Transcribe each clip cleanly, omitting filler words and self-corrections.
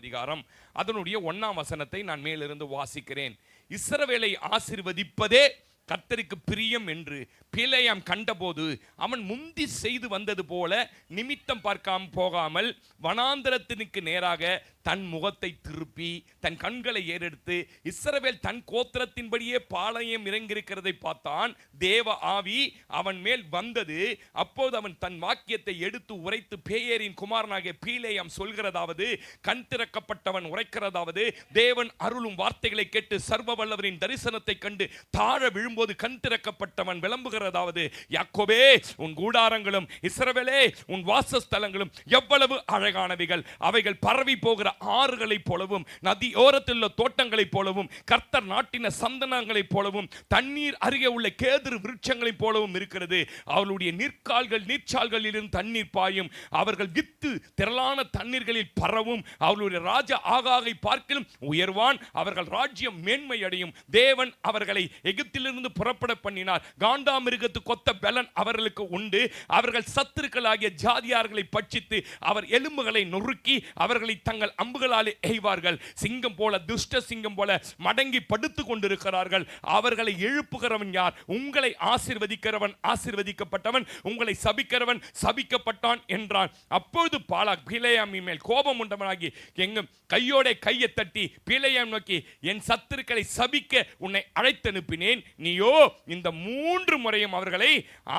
அதிகாரம் அதனுடைய 1ஆம் வசனத்தை நான் மேலிருந்து வாசிக்கிறேன். இஸ்ரவேலை ஆசீர்வதிப்பதே கர்த்தருக்கு பிரியம் என்று பிலேயாம் கண்டபோது அவன் முந்தி செய்து வந்தது போல நிமித்தம் பார்க்காம போகாமல் வனாந்தரத்திற்கு நேராக தன் முகத்தை திருப்பி தன் கண்களை ஏறெடுத்து இஸ்ரவேல் தன் கோத்திரத்தின்படியே பாளையம் இறங்கியிருக்கிறதை பார்த்தான். தேவ ஆவி அவன் மேல் வந்தது. அப்போது அவன் தன் வாக்கியத்தை எடுத்து உரைத்து பேயரின் குமாரனாகிய பிலேயாம் சொல்கிறதாவது, கண் திறக்கப்பட்டவன் உரைக்கிறதாவது, தேவன் அருளும் வார்த்தைகளை கேட்டு சர்வ வல்லவரின் தரிசனத்தை கண்டு தாழ விழும்போது கண் திறக்கப்பட்டவன் விளம்புகிறதாவது, யாக்கோபே உன் கூடாரங்களும் இஸ்ரவேலே உன் வாசஸ்தலங்களும் எவ்வளவு அழகானவைகள், அவைகள் பரவி போகிற ஆறுகளைப் போலவும் நதியோரத்தில் உள்ள தோட்டங்களைப் போலவும் கர்த்தர் நாட்டின சந்தனங்களைப் போலவும் தண்ணீர் அருகே உள்ள கேதுரு விருட்சங்களைப் போலவும் இருக்கிறது. அவர்களுடைய நீர்க்கால்கள் நீர்ச்சால்களிலிருந்து தண்ணீர் பாயும், அவர்கள் வித்து திரளான தண்ணீர்களில் பரவும், அவர்களுடைய ராஜா ஆகாகை பார்க்கிலும் உயர்வான், அவர்கள் ராஜ்யம் மேன்மை அடையும். தேவன் அவர்களை எகிப்திலிருந்து புறப்பட பண்ணினார். காண்டாமிருகத்து கொத்த பலன் அவர்களுக்கு உண்டு. அவர்கள் சத்துருக்களாகிய ஜாதியார்களை பட்சித்து அவர் எலும்புகளை நொறுக்கி அவர்களை தங்கள் அம்புகளாலே எய்வார்கள். சிங்கம் போல துஷ்ட சிங்கம் போல மடங்கி படுத்துக் கொண்டிருக்கிறார்கள். அவர்களை எழுப்புகிறவன் யார்? உங்களை ஆசீர்வதிக்கிறவன் ஆசீர்வதிக்கப்பட்டவன், உங்களை சபிக்கிறவன் சபிக்கப்பட்டான் என்றான். அப்பொழுது பாலாக் பிலேயாமின் மேல் கோபம் உண்டவனாகி எங்கும் கையோட கையை தட்டி பிலேயாம் நோக்கி, என் சத்துருக்களை சபிக்க உன்னை அழைத்தனுப்பினேன், நீயோ இந்த 3 முறையும் அவர்களை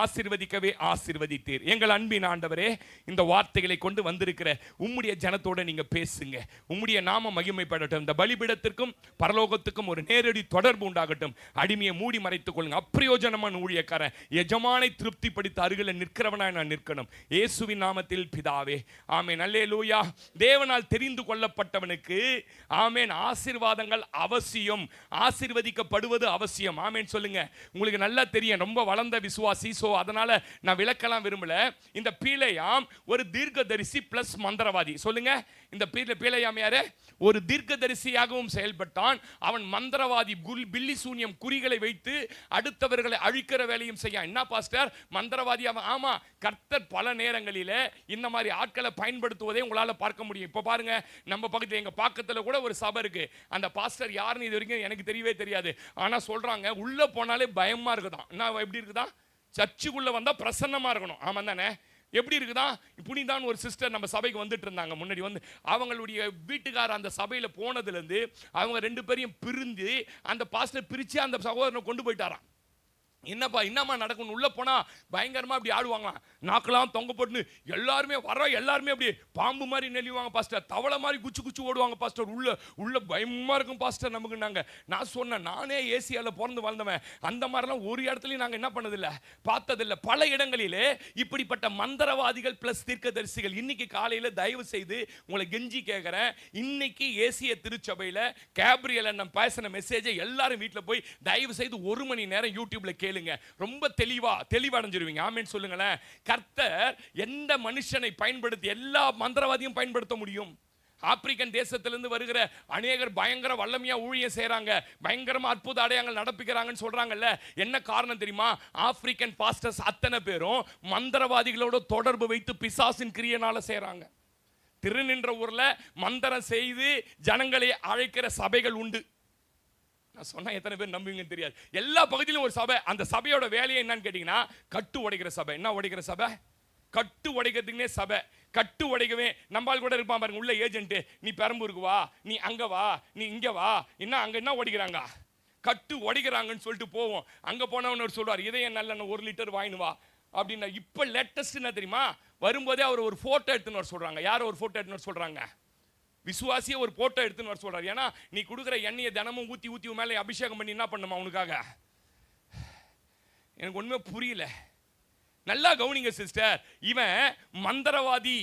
ஆசீர்வதிக்கவே ஆசீர்வதித்தீர். எங்கள் அன்பின் ஆண்டவரே, இந்த வார்த்தைகளை கொண்டு வந்திருக்கிற உம்முடைய ஜனத்தோட நீங்க பேசுங்க. உம்முடைய நாம மகிமைப்படட்டும். இந்த பலிபீடத்திற்கும் பரலோகத்துக்கும் ஒரு நேரடி தொடர்பு உண்டாகட்டும். அடிமையை மூடி மறைத்துக் கொள்ளுங்க. அப்பிரயோஜனமான ஊழியக்காரன் எஜமானை திருப்திப்படுத்த அருகில் நிற்கிறவனாய் நான் நிற்கணும். இயேசுவின் நாமத்தில் பிதாவே, ஆமென். அல்லேலூயா. தேவனால் தெரிந்து கொள்ளப்பட்டவனுக்கு ஆமென் ஆசீர்வாதங்கள் அவசியம், ஆசீர்வதிக்கப்படுவது அவசியம். ஆமென் சொல்லுங்க. உங்களுக்கு நல்லா தெரியும், ரொம்ப வளர்ந்த விசுவாசி, சோ அதனால நான் விளக்கலாம் விரும்பல. இந்த பிலேயாம் ஒரு தீர்க்கதரிசி பிளஸ் மந்திரவாதி. சொல்லுங்க, இந்த பிலேயாம் யாரு? ஒரு தீர்க்கதரிசியாகவும் செயல்பட்டான். அவன் மந்திரவாதி, பில்லி சூனியம் குறிகளை வைத்து அடுத்தவர்களை அழிக்கிற வேலையும் செய்ய. என்ன பாஸ்டர் மந்திரவாதி அவன்? ஆமா, கர்த்தர் பல நேரங்களிலே இந்த மாதிரி ஆட்களை பயன்படுத்துவதை உங்களால பார்க்க முடியும். இப்ப பாருங்க, நம்ம பக்கத்துல எங்க பக்கத்துல கூட ஒரு சபை இருக்கு. அந்த பாஸ்டர் யாருன்னு இது வரைக்கும் எனக்கு தெரியவே தெரியாது. ஆனா சொல்றாங்க உள்ள போனாலே பயமா இருக்குதான். என்ன எப்படி இருக்குதா? சர்ச்சுக்குள்ள வந்தா பிரசன்னமா இருக்கணும். ஆமா தானே? எப்படி இருக்குதா? இப்படிதான் ஒரு சிஸ்டர் நம்ம சபைக்கு வந்துட்டு இருந்தாங்க. முன்னாடி வந்து அவங்களுடைய வீட்டுக்கார அந்த சபையில போனதுலேருந்து அவங்க 2 பேரையும் பிரிந்து அந்த பாஸ்டர் பிரிச்சு அந்த சகோதரனை கொண்டு போயிட்டாராம். என்னப்பா என்னம்மா நடக்கணும்? உள்ள போனா பயங்கரமா அப்படி ஆடுவாங்களாம், நாக்கெல்லாம் தொங்க போட்டு எல்லாருமே எல்லாருமே அப்படி பாம்பு மாதிரி நெளிவாங்க பாஸ்டர், தவளை மாதிரி குச்சி குச்சி ஓடுவாங்க பாஸ்டர். உள்ள பயமா இருக்கும் பாஸ்டர் நமக்கு. நான் சொன்னேன், நானே ஏசியால பிறந்து வளர்ந்தவன், அந்த மாதிரிலாம் ஒரு இடத்துலையும் நாங்கள் என்ன பண்ணதில்லை, பார்த்ததில்லை. பல இடங்களிலே இப்படிப்பட்ட மந்திரவாதிகள் பிளஸ் தீர்க்கதரிசிகள். இன்னைக்கு காலையில் தயவு செய்து உங்களை கெஞ்சி கேட்குறேன், இன்னைக்கு ஏசிய திருச்சபையில் கேப்ரியல் நான் பேசின மெசேஜை எல்லாரும் வீட்டில் போய் தயவு செய்து 1 மணி நேரம் யூடியூப்ல கேளுங்க. ரொம்ப தெளிவடைஞ்சிருவீங்க. ஆமென் சொல்லுங்களேன். கர்த்தர் எந்த மனுஷனை பயன்படுத்தி எல்லா மந்திரவாதியும் பயன்படுத்த முடியும். ஆப்பிரிக்கன் தேசத்திலிருந்து வருகிற அநேகர் பயங்கர வல்லமையா ஊழியம் செய்யறாங்க, பயங்கரமா அற்புத அடையாளங்கள் நடப்பிக்கிறாங்கன்னு சொல்றாங்கல்ல. என்ன காரணம் தெரியுமா? ஆப்பிரிக்கன் பாஸ்டர்ஸ் அத்தனை பேரும் மந்திரவாதிகளோட தொடர்பு வைத்து பிசாசின் கிரியையினால செய்யறாங்க. திருநின்ற ஊர்ல மந்திரம் செய்து ஜனங்களை அழைக்கிற சபைகள் உண்டு. நான் சொன்னா எத்தனை பேர் நம்புவீங்கன்னு தெரியாது. எல்லா பகுதியிலும் ஒரு சபை. அந்த சபையோட வேலையை என்னன்னு கேட்டீங்கன்னா, கட்டு உடைக்கிற சபை. என்ன உடைக்கிற சபை? கட்டு உடைக்கிறதுக்குனே சபை. கட்டு உடைக்கவே நம்மால் கூட இருப்பான் பாருங்க, உள்ள ஏஜென்ட், நீ பெரம்பூருக்கு வா, நீ அங்க வா, நீ இங்க வா, என்ன அங்க என்ன உடைக்கிறாங்க, கட்டு உடைக்கிறாங்கன்னு சொல்லிட்டு போவோம். அங்க போனவன் சொல்றாரு, இதயம் நல்ல 1 லிட்டர் வாங்கினு வா அப்படின்னா. இப்ப லேட்டஸ்ட் என்ன தெரியுமா? வரும்போதே அவர் ஒரு போட்டோ எடுத்துன்னு வர சொல்றாங்க. யாரும் ஒரு போட்டோ எடுத்துன்னு வர சொல்றாங்க? விசுவாசியை ஒரு போட்டோ எடுத்துன்னு வர சொல்றாரு. ஏன்னா நீ கொடுக்குற எண்ணெயை தினமும் ஊத்தி மேலே அபிஷேகம் பண்ணி என்ன பண்ணுமா உனக்காக? எனக்கு ஒண்ணுமே புரியல. நல்லா கவனிங்க சிஸ்டர். இவன் மந்திரவாதி,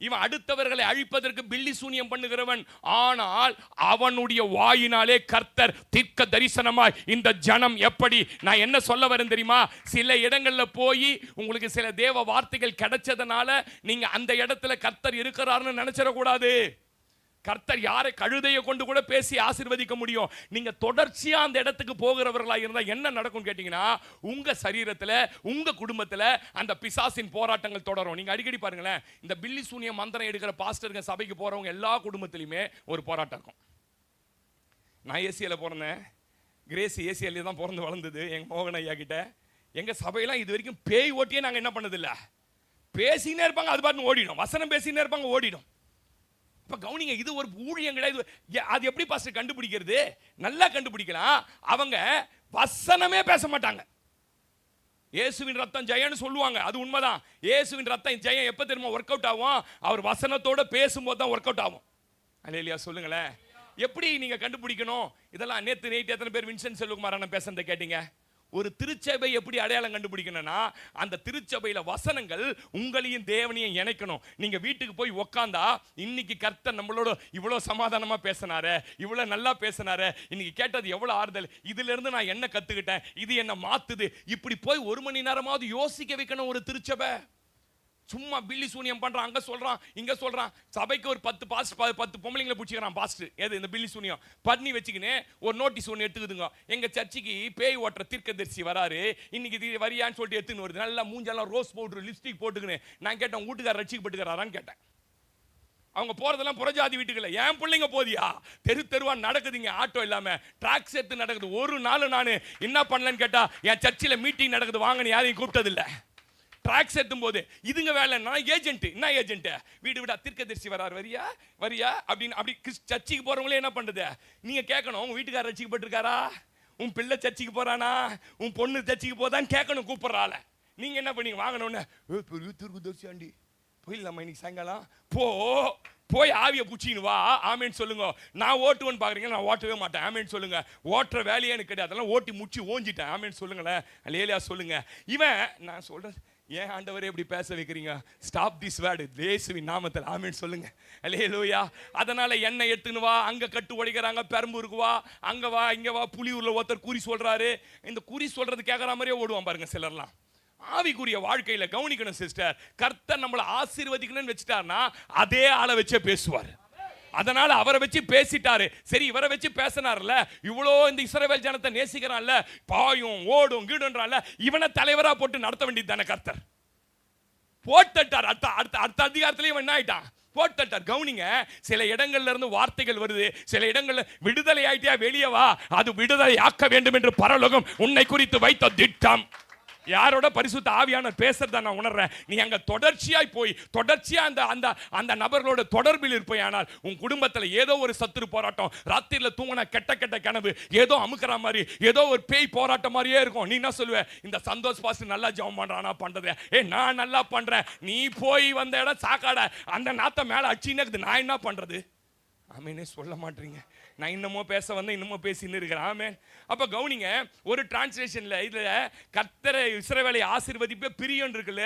இவன் அடுத்தவர்களை அழிப்பதற்கு பில்லி சூனியம் பண்ணுகிறவன். ஆனால் அவனுடைய வாயினாலே கர்த்தர் தீர்க்க தரிசனமாய் இந்த ஜனம் எப்படி, நான் என்ன சொல்ல வரேன் தெரியுமா? சில இடங்கள்ல போய் உங்களுக்கு சில தேவ வார்த்தைகள் கிடைச்சதுனால நீங்க அந்த இடத்துல கர்த்தர் இருக்கிறாருன்னு நினைச்சிடக்கூடாது. கர்த்தர் யாரை கழுதையை கொண்டு கூட பேசி ஆசீர்வதிக்க முடியும். நீங்க தொடர்ச்சியா அந்த இடத்துக்கு போகிறவர்களா இருந்தா என்ன நடக்கும் கேட்டீங்கன்னா, உங்க சரீரத்துல உங்க குடும்பத்துல அந்த பிசாசின் போராட்டங்கள் தொடரும். நீங்க அடிக்கடி பாருங்களேன், இந்த பில்லி சூனிய மந்திரம் எடுக்கிற பாஸ்டருங்க சபைக்கு போறவங்க எல்லா குடும்பத்திலுமே ஒரு போராட்டம் இருக்கும். நான் ஏசியில பிறந்தேன், கிரேஸ் ஏசியில தான் பிறந்து வளர்ந்தது எங்க மோகன் ஐயா கிட்ட. எங்க சபையெல்லாம் இது வரைக்கும் பேய் ஓட்டியே நாங்க என்ன பண்ணதில்ல. பேசினே இருப்பாங்க, அது பாட்டு ஓடிடும். வசனம் பேசினே இருப்பாங்க, ஓடிடும். இப்ப கவனிங்க, இது ஒரு ஊழியம் கிடையாது. அது எப்படி பாஸ்டர் கண்டுபிடிக்கிறது? நல்லா கண்டுபிடிக்கலாம். அவங்க வசனமே பேச மாட்டாங்க. இயேசுவின் ரத்தம் ஜெயம்னு சொல்லுவாங்க, அது உண்மைதான். இயேசுவின் ரத்தம் ஜெயம் எப்ப தெரியுமா ஒர்க் அவுட் ஆகும்? அவர் வசனத்தோட பேசும்போது தான் ஒர்க் அவுட் ஆகும். அல்லேலூயா சொல்லுங்களேன். எப்படி நீங்க கண்டுபிடிக்கணும் இதெல்லாம்? நேத்து நைட் எத்தனை பேர் வின்சென்ட் செல்வகுமார் அண்ணன் பேசுறத கேட்டீங்க? ஒரு திருச்சபை எப்படி அடையாளம் கண்டுபிடிக்கணும்னா, அந்த திருச்சபையில வசனங்கள் உங்களையும் தேவனையும் இணைக்கணும். நீங்க வீட்டுக்கு போய் உட்கார்ந்தா, இன்னைக்கு கர்த்தர் நம்மளோட இவ்வளவு சமாதானமா பேசினாரு, இவ்வளவு நல்லா பேசினாரு, இன்னைக்கு கேட்டது எவ்வளவு ஆறுதல், இதுல இருந்து நான் என்ன கத்துக்கிட்டேன், இது என்ன மாத்துது, இப்படி போய் 1 மணி நேரமாவது யோசிக்க வைக்கணும் ஒரு திருச்சபை. சும்மா பில்லி சூனியம் பண்றான், அங்க சொல்றான் இங்க சொல்றான். சபைக்கு ஒரு 10 பொம்பளைங்களை பிடிச்சிக்கிறான் பாஸ்டர். எது இந்த பில்லி சூனியம் பண்ணி வச்சுக்கினே ஒரு நோட்டீஸ் ஒன்று எடுத்துக்குதுங்க. எங்க சர்ச்சுக்கு பேய் ஓட்டுற தீர்க்கதரிசி வராரு, இன்னைக்கு வரியான்னு சொல்லிட்டு எடுத்துன்னு வருது. நல்லா மூஞ்செல்லாம் ரோஸ் பவுடர் லிப்ஸ்டிக் போட்டுக்கினேன். நான் கேட்டேன், வீட்டுக்காரர் ரட்சிக்கப்பட்டுக்கிறாரான்னு கேட்டேன். அவங்க போறதெல்லாம் புறஜாதி வீட்டுக்குள்ள. என் பிள்ளைங்க போதியா தெருவா நடக்குதுங்க, ஆட்டோ இல்லாம ட்ராக் சேர்த்து நடக்குது. ஒரு நாள் நான் என்ன பண்ணலன்னு கேட்டா, என் சர்ச்சில் மீட்டிங் நடக்குது, வாங்கன்னு யாரையும் கூப்பிட்டதில்லை. ட்ராக்ஸ் எத்தும் போது இதுங்க வேலை ஏஜென்ட். என்ன ஏஜென்ட்? வீடு விடா தீர்க்கதரிசி வரார், வரியா வரியா அப்படின்னு. அப்படி சர்ச்சுக்கு போறவங்களே என்ன பண்றது? நீங்க கேட்கணும், உங்க வீட்டுக்காரர் ரட்சிக்கப்பட்டிருக்காரா, உன் பிள்ளை சர்ச்சுக்கு போறானா, உன் பொண்ணு சர்ச்சுக்கு போதான்னு கேட்கணும் கூப்பிடுறாள். நீங்க என்ன பண்ணீங்க? வாங்கணும்னு பெரிய தீர்க்கதரிசி ஆண்டி போயிடலாமா இன்னைக்கு சாயங்காலம்? போய் ஆவியை புச்சின்னு வா, ஆமேன்னு சொல்லுங்க. நான் ஓட்டுவேன்னு பாக்குறீங்க, நான் ஓட்டவே மாட்டேன், ஆமேன்னு சொல்லுங்க. ஓட்டுற வேலையே எனக்கு கிடையாது, அதெல்லாம் ஓட்டி முடிச்சு ஓஞ்சிட்டேன், ஆமேன்னு சொல்லுங்களேன். லேலியா சொல்லுங்க. இவன் நான் சொல்றேன், ஏன் ஆண்டவரே இப்படி பேச வைக்கிறீங்க? ஸ்டாப் திஸ் வேர்டு இயேசுவின் நாமத்தில், ஆமென் சொல்லுங்க. அல்லேலூயா. அதனால என்ன எடுத்துன்னு வா, அங்க கட்டு உடைக்கிறாங்க, பெரம்பூருக்கு வா, அங்க வா, இங்க வா. புலியூர்ல ஒருத்தர் குறி சொல்றாரு. இந்த குறி சொல்றது கேட்கற மாதிரியே ஓடுவான் பாருங்க சிலர்லாம். ஆவிக்குரிய வாழ்க்கையில கவனிக்கணும் சிஸ்டர். கர்த்தர் நம்மளை ஆசீர்வதிக்கணும்னு வச்சுட்டாருன்னா அதே ஆளை வச்சே பேசுவார். அதனால அவரை வச்சு பேசிட்டாரு. சரி, இவரை வச்சு பேசினார்ல, இவ்வளோ இந்த இஸ்ரவேல் ஜனத்தை நேசிக்கிறான்ல, பாயும் ஓடும் கீடுன்றான்ல, இவனை தலைவரா போட்டு நடத்த வேண்டியது தானே கர்த்தர். போட்டார். அடுத்த அதிகாரத்திலே இவன் என்ன ஆயிட்டான்? போட்டார். கவுனிங்க, சில இடங்கள்ல இருந்து வார்த்தைகள் வருது, சில இடங்கள்ல விடுதலை ஆயிட்டியா வெளியே வா, அது விடுதலை ஆக்க வேண்டும் என்று பரலோகம் உன்னை குறித்து வைத்த திட்டம். யாரோட பரிசுத்த ஆவியானவர் பேசுறத நான் உணர்றேன். நீ அங்க தொடர்ச்சியாய் போய் தொடர்ச்சியா அந்த நபர்களோட தொடர்பில் இருப்பையானால் உன் குடும்பத்தில் ஏதோ ஒரு சத்துரு போராட்டம், ராத்திரில தூங்கின கெட்ட கனவு, ஏதோ அமுக்கிற மாதிரி, ஏதோ ஒரு பேய் போராட்டம் மாதிரியே இருக்கும். நீ என்ன சொல்லுவ? இந்த சந்தோஷ் பாஸ்டர் நல்லா ஜெபம் பண்றானா பண்றது, நான் நல்லா பண்றேன். நீ போய் வந்த இடம் சாக்காட, அந்த நாத்த மேல அடிச்சுன்னு நான் என்ன பண்றது? ஆமேனே சொல்ல மாட்டீங்க. நான் இன்னமோ பேச வந்தேன், இன்னமோ பேசின்னு இருக்கிறேன். ஆமேன். அப்ப கவுனிங்க, ஒரு டிரான்ஸ்லேஷன்ல இதுல கர்த்தரை இஸ்ரவேலை ஆசீர்வதிப்பே பிரியம் இருக்குல்ல,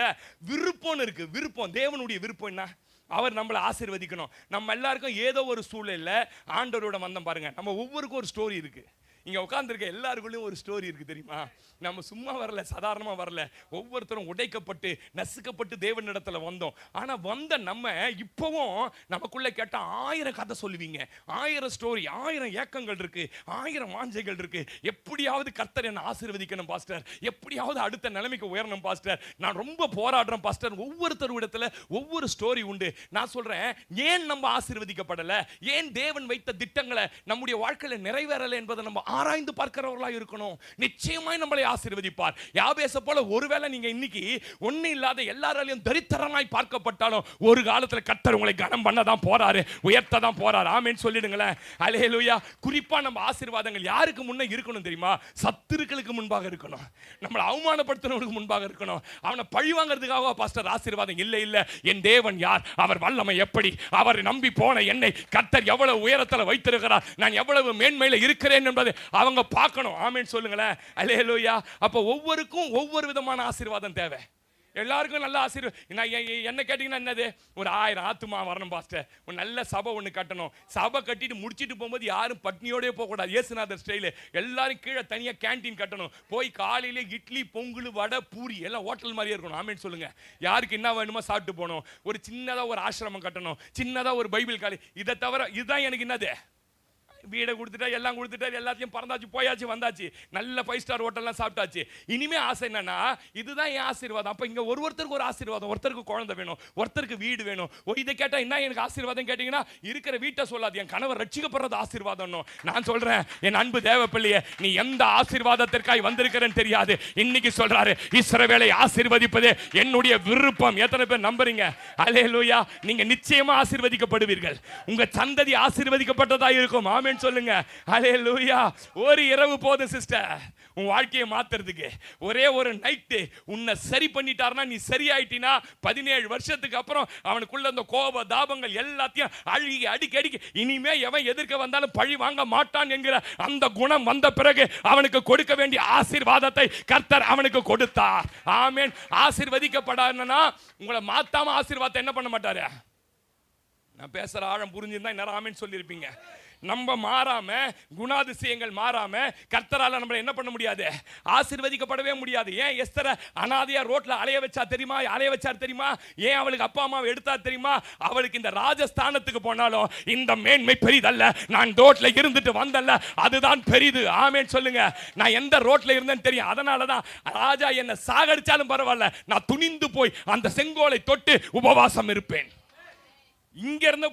விருப்பம் இருக்கு. விருப்பம், தேவனுடைய விருப்பம் என்ன? அவர் நம்மளை ஆசீர்வதிக்கணும். நம்ம எல்லாருக்கும் ஏதோ ஒரு சூழல்ல ஆண்டவரோட வந்தோம் பாருங்க. நம்ம ஒவ்வொருக்கும் ஒரு ஸ்டோரி இருக்கு. இங்க உட்கார்ந்துருக்க எல்லாருக்குள்ளயும் ஒரு ஸ்டோரி இருக்கு தெரியுமா? நம்ம சும்மா வரல, சாதாரணமா வரல. ஒவ்வொருத்தரும் உடைக்கப்பட்டு நசுக்கப்பட்டு தேவனிடத்துல வந்தோம். ஆனா வந்த நம்ம இப்பவும் நமக்குள்ள கேட்டா 1000 கதை சொல்லுவீங்க, 1000 ஸ்டோரி, 1000 ஏக்கங்கள் இருக்கு, 1000 வாஞ்சைகள் இருக்கு. எப்படியாவது கர்த்தர் என்ன ஆசீர்வதிக்கணும் பாஸ்டர், எப்படியாவது அடுத்த நிலைமைக்கு உயரணும் பாஸ்டர், நான் ரொம்ப போராடுறேன் பாஸ்டர். ஒவ்வொருத்தர் இடத்துல ஒவ்வொரு ஸ்டோரி உண்டு. நான் சொல்றேன், ஏன் நம்ம ஆசீர்வதிக்கப்படல, ஏன் தேவன் வைத்த திட்டங்களை நம்முடைய வாழ்க்கையில நிறைவேறல என்பதை நம்ம ஆராய்ந்து பார்க்கிறவர்களா இருக்கணும். நிச்சயமாய் நம்மளை ஆசீர்வதிப்பார். யாபேச போல ஒருவேளை நீங்க இன்னைக்கு ஒண்ணு இல்லாத எல்லாராலையும் தரித்திரனாய் பார்க்கப்பட்டாலும் ஒரு காலத்துல கர்த்தர் உங்களை கனம் பண்ணதான் போறாரு, உயர்த்ததான் போறாரு. ஆமென் சொல்லிடுங்களேன். அல்லேலூயா. குறிப்பா நம்ம ஆசீர்வாதங்கள் யாருக்கு முன்ன இருக்கணும் தெரியுமா? சத்துருக்களுக்கு முன்பாக இருக்கணும், நம்மளை அவமானப்படுத்துறவனுக்கு முன்பாக இருக்கணும். அவனை பழி வாங்குறதுக்காக பாஸ்டர் ஆசீர்வாதம் இல்லை. இல்ல, என் தேவன் யார், அவர் வல்லமை எப்படி, அவர் நம்பி போன என்னை கர்த்தர் எவ்வளவு உயரத்துல வைத்திருக்கிறார், நான் எவ்வளவு மேன்மையில இருக்கிறேன் என்பதை அவங்க பார்க்கணும். ஆமென் சொல்லுங்களேன். அல்லேலூயா. அப்ப ஒவ்வொருக்கும் ஒவ்வொரு விதமான ஆசீர்வாதம் தேவை. எல்லாருக்கும் நல்ல ஆசீர்வாதம். நான் என்ன கேட்டீங்கன்னா என்னது, ஒரு 1000 ஆத்துமா வரணும் பாஸ்டர், ஒரு நல்ல சபை ஒன்று கட்டணும். சபை கட்டிட்டு முடிச்சிட்டு போகும்போது யாரும் பட்னியோடய போகக்கூடாது, இயேசுநாதர் ஸ்டைலு. எல்லாரும் கீழே தனியாக கேன்டீன் கட்டணும். போய் காலையிலே இட்லி பொங்கல் வடை பூரி எல்லாம் ஹோட்டல் மாதிரியே இருக்கணும். ஆமேன்னு சொல்லுங்க. யாருக்கு என்ன வேணுமோ சாப்பிட்டு போகணும். ஒரு சின்னதாக ஒரு ஆசிரமம் கட்டணும், சின்னதாக ஒரு பைபிள் காலேஜ். இதை தவிர இதுதான் எனக்கு என்னது, வீடை கொடுத்துட்டா எல்லாம் கொடுத்துட்டா எல்லாத்தையும் பறந்தாச்சு போயாச்சு வந்தாச்சு, நல்ல 5 ஸ்டார் ஹோட்டல்லாம் சாப்பிட்டாச்சு. இனிமே ஆசை என்னன்னா, இதுதான் என் ஆசீர்வாதம். அப்ப இங்க ஒருத்தருக்கு ஒரு ஆசீர்வாதம், ஒருத்தருக்கு குழந்தை வேணும், ஒருத்தருக்கு வீடு வேணும். இதை கேட்டா என்ன எனக்கு ஆசீர்வாதம் கேட்டீங்கன்னா, இருக்கிற வீட்டை சொல்லாது, என் கணவர் ரட்சிக்கப்படுறது ஆசீர்வாதம். நான் சொல்றேன், என் அன்பு தேவ பிள்ளையே, நீ எந்த ஆசீர்வாதத்திற்காய் வந்திருக்கிறன்னு தெரியாது. இன்னைக்கு சொல்றாரு, இஸ்ரவேலை ஆசீர்வதிப்பதே என்னுடைய விருப்பம். எத்தனை பேர் நம்புறீங்க? அல்லேலூயா. நீங்க நிச்சயமா ஆசீர்வதிக்கப்படுவீர்கள். உங்க சந்ததி ஆசீர்வதிக்கப்பட்டதா இருக்கும். ஆமென் சொல்லுங்க. அல்லேலூயா. ஒரு இரவு போதும் சிஸ்டர் உன் வாழ்க்கையை மாத்துறதுக்கு. ஒரே ஒரு நைட்டு உன்னை சரி பண்ணிட்டாருன்னா, நீ சரியாயிட்டினா 17 வருஷத்துக்கு அப்புறம் அவனுக்குள்ள அந்த கோப தாபங்கள் எல்லாத்தையும் அடிக்கடி இனிமே எவன் எதிர்க்க வந்தாலும் பழி வாங்க மாட்டான் என்கிற அந்த குணம் வந்த பிறகு அவனுக்கு கொடுக்க வேண்டிய ஆசீர்வாதத்தை கர்த்தர் அவனுக்கு கொடுத்தார். ஆமென். ஆசீர்வதிக்கப்படாதுன்னா உங்களை மாத்தாம ஆசீர்வாதத்தை என்ன பண்ண மாட்டாரு? நான் பேசுற ஆழம் புரிஞ்சிருந்தா இன்னும் ஆமென் சொல்லியிருப்பீங்க. நம்ம மாறாம, குணாதிசயங்கள் மாறாம கர்த்தரால நம்மள என்ன பண்ண முடியாது? ஆசீர்வதிக்கப்படவே முடியாது. ஏன் எஸ்தரை அனாதையா ரோட்ல அலைய வச்சார் தெரியுமா? ஏன் அவளுக்கு அப்பா அம்மாவை எடுத்தார் தெரியுமா? அவளுக்கு இந்த ராஜஸ்தானத்துக்கு போனாலும் இந்த மேன்மை பெரிதல்ல, நான் ரோட்ல இருந்துட்டு வந்தல்ல, அதுதான் பெரிது. ஆமென் சொல்லுங்க. நான் எந்த ரோட்ல இருந்தேன்னு தெரியும். அதனாலதான் ராஜா என்ன சாகடிச்சாலும் பரவாயில்ல, நான் துணிந்து போய் அந்த செங்கோலை தொட்டு உபவாசம் இருப்பேன். இங்க இருந்து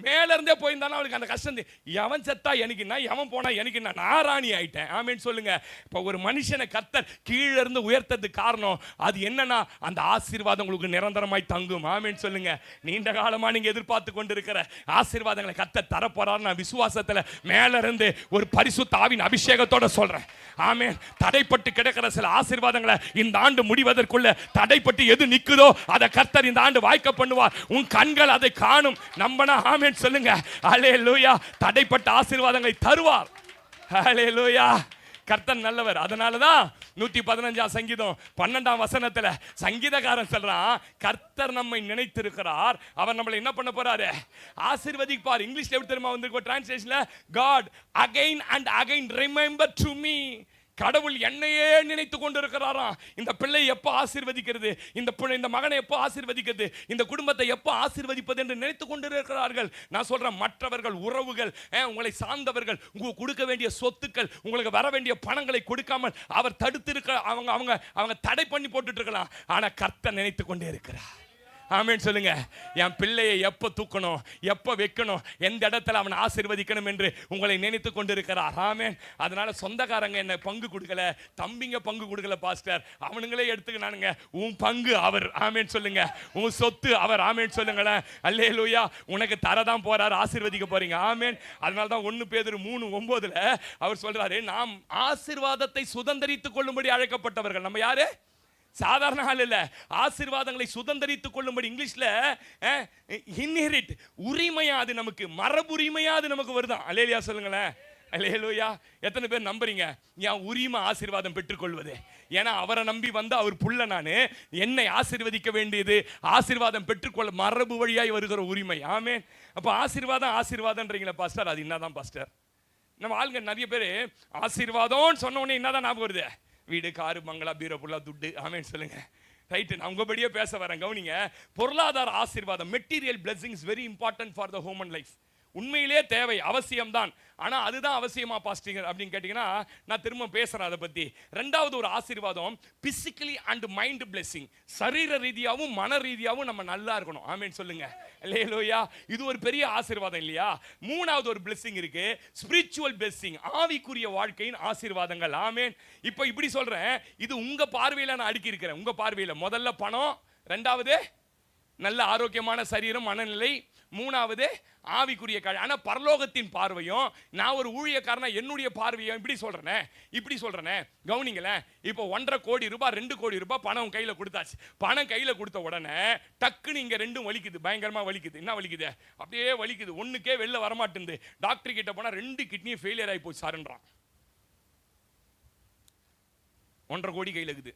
மேல இருந்தே போயிருந்தாலும் அவளுக்கு அந்த கஷ்டம். எவன் செத்தா எனக்கு என்ன, எவன் போனா எனக்கு என்ன, நான் ராணி ஆயிட்டேன். ஆமென் சொல்லுங்க. இப்ப ஒரு மனுஷனை கர்த்தர் கீழ இருந்து உயர்த்ததுக்கு காரணம் அது என்னன்னா, அந்த ஆசீர்வாதம் உங்களுக்கு நிரந்தரமாய் தங்கும். ஆமென் சொல்லுங்க. நீண்ட காலமா நீங்க எதிர்பார்த்து கொண்டிருக்கிற ஆசீர்வாதங்களை கர்த்தர் தரப்போறார். நான் விசுவாசத்துல மேல இருந்து ஒரு பரிசுத்த ஆவியின் அபிஷேகத்தோட சொல்றேன். ஆமென். தடைப்பட்டு கிடக்கிற சில ஆசீர்வாதங்களை இந்த ஆண்டு முடிவதற்குள்ள தடைப்பட்டு எது நிக்குதோ அதை கர்த்தர் இந்த ஆண்டு வாய்க்க பண்ணுவார். உன் கண்கள் அதை காணும். நம்பனா ஆமென் சொல்லுங்க. அல்லேலூயா. தடைப்பட்ட ஆசீர்வாதங்களை தருவார். அல்லேலூயா. கர்த்தர் நல்லவர். அதனாலதான் 115 சங்கீதம் 12 வசனத்துல சங்கீதக்காரன் சொல்றான், கர்த்தர் நம்மை நினைத்திருக்கிறார், அவர் நம்மளை என்ன பண்ண போறாரு? ஆசீர்வதிப்பார். இங்கிலீஷ்ல எப்படி தெரியுமா வந்திருக்கு டிரான்ஸ்லேஷன்ல? God again and again remember to me. கடவுள் என்னையே நினைத்து கொண்டிருக்கிறாராம். இந்த பிள்ளை எப்போ ஆசீர்வதிக்கிறது, இந்த மகனை எப்போ ஆசீர்வதிக்கிறது, இந்த குடும்பத்தை எப்போ ஆசீர்வதிப்பது என்று நினைத்து கொண்டிருக்கிறார்கள். நான் சொல்றேன், மற்றவர்கள், உறவுகள், உங்களை சார்ந்தவர்கள், உங்களுக்கு கொடுக்க வேண்டிய சொத்துக்கள், உங்களுக்கு வர வேண்டிய பணங்களை கொடுக்காமல் அவர் தடுத்து இருக்க, அவங்க தடை பண்ணி போட்டுட்டு இருக்கலாம். ஆனா கர்த்தர் நினைத்து கொண்டே இருக்கிறார். ஆமென் சொல்லுங்க. என் பிள்ளையை எப்போ தூக்கணும், எப்போ வைக்கணும், எந்த இடத்துல அவனை ஆசீர்வதிக்கணும் என்று உங்களை நினைத்து கொண்டிருக்கிறார். ஆமென். அதனால சொந்தக்காரங்க என்ன பங்கு கொடுக்கல, தம்பிங்க பங்கு கொடுக்கல பாஸ்டர், அவனுங்களே எடுத்துக்கினானுங்க. உன் பங்கு அவர். ஆமென் சொல்லுங்க. உன் சொத்து அவர். ஆமென் சொல்லுங்களேன். அல்லேலூயா. உனக்கு தரதான் போறாரு, ஆசீர்வதிக்க போறீங்க. ஆமென். அதனால தான் 1 பேதுரு 3:9 அவர் சொல்றாரு, நாம் ஆசீர்வாதத்தை சுதந்தரித்துக் கொள்ளும்படி அழைக்கப்பட்டவர்கள். நம்ம யாரு? சாதாரண ஆள் இல்ல. ஆசீர்வாதங்களை சுதந்தரித்துக் கொள்ளும்படி இங்கிலீஷ்ல இன்ஹெரிட், உரிமையா அது நமக்கு, மரபுரிமையா அது நமக்கு வருதான். அல்லேலூயா சொல்லுங்களேன். அல்லேலூயா. எத்தனை பேர் நம்புறீங்க என் உரிமை ஆசீர்வாதம் பெற்றுக்கொள்வது? ஏன்னா அவரை நம்பி வந்து அவர் புள்ள, நான் என்னை ஆசீர்வதிக்க வேண்டியது, ஆசீர்வாதம் பெற்றுக்கொள்ள மரபு வழியாய் வருகிற உரிமை. ஆமென். அப்ப ஆசீர்வாதம்ன்றீங்களா பாஸ்டர்? அது என்னதான் பாஸ்டர்? நம்ம ஆளுங்க நிறைய பேர் ஆசீர்வாதம் சொன்ன உடனே என்னதான் ஞாபகம் வருது? வீடு, காரு, பங்களா, பீரோ, புல்லா, துட்டு. ஆமென் சொல்லுங்க. ரைட்டு. நான் உங்கபடியே பேச வரேன், கவனிங்க. பொருளாதார ஆசீர்வாதம், material blessings very important for the human life. உண்மையிலே தேவை, அவசியம்தான். ஆனால் அதுதான் அவசியமா பாஸ்டிங் அப்படின்னு கேட்டிங்கன்னா, நான் திரும்ப பேசுகிறேன் அதை பற்றி. ரெண்டாவது ஒரு ஆசீர்வாதம் பிசிக்கலி அண்ட் மைண்ட் பிளெஸிங். சரீர ரீதியாகவும் மன ரீதியாகவும் நம்ம நல்லா இருக்கணும். ஆமென் சொல்லுங்க. அல்லேலூயா. இது ஒரு பெரிய ஆசீர்வாதம் இல்லையா? மூணாவது ஒரு பிளெஸிங் இருக்கு, ஸ்பிரிச்சுவல் பிளெஸிங், ஆவிக்குரிய வாழ்க்கையின் ஆசீர்வாதங்கள். ஆமென். இப்போ இப்படி சொல்றேன், இது உங்க பார்வையில் நான் அடுக்கி இருக்கிறேன். உங்க பார்வையில் முதல்ல பணம், ரெண்டாவது நல்ல ஆரோக்கியமான சரீரம், மனநிலை, மூணாவது ஆவிக்குரிய காழ். ஆனா பரலோகத்தின் பார்வையும், நான் ஒரு ஊழியக்காரனா என்னுடைய பார்வையும் இப்படி சொல்றேனே கவனிங்களேன். இப்போ 1.5 கோடி ரூபாய் 2 கோடி ரூபாய் பணம் கையில கொடுத்தாச்சு. பணம் கையில கொடுத்த உடனே டக்குன்னு இங்க ரெண்டும் வலிக்குது, பயங்கரமா வலிக்குது. என்ன வலிக்குது? அப்படியே வலிக்குது. ஒண்ணுக்கே வெளில வரமாட்டேங்குது. டாக்டர் கிட்ட போனா 2 கிட்னி ஃபெயிலியர் ஆகி போச்சு சார்ன்றான். 1.5 கோடி கையில இருக்குது,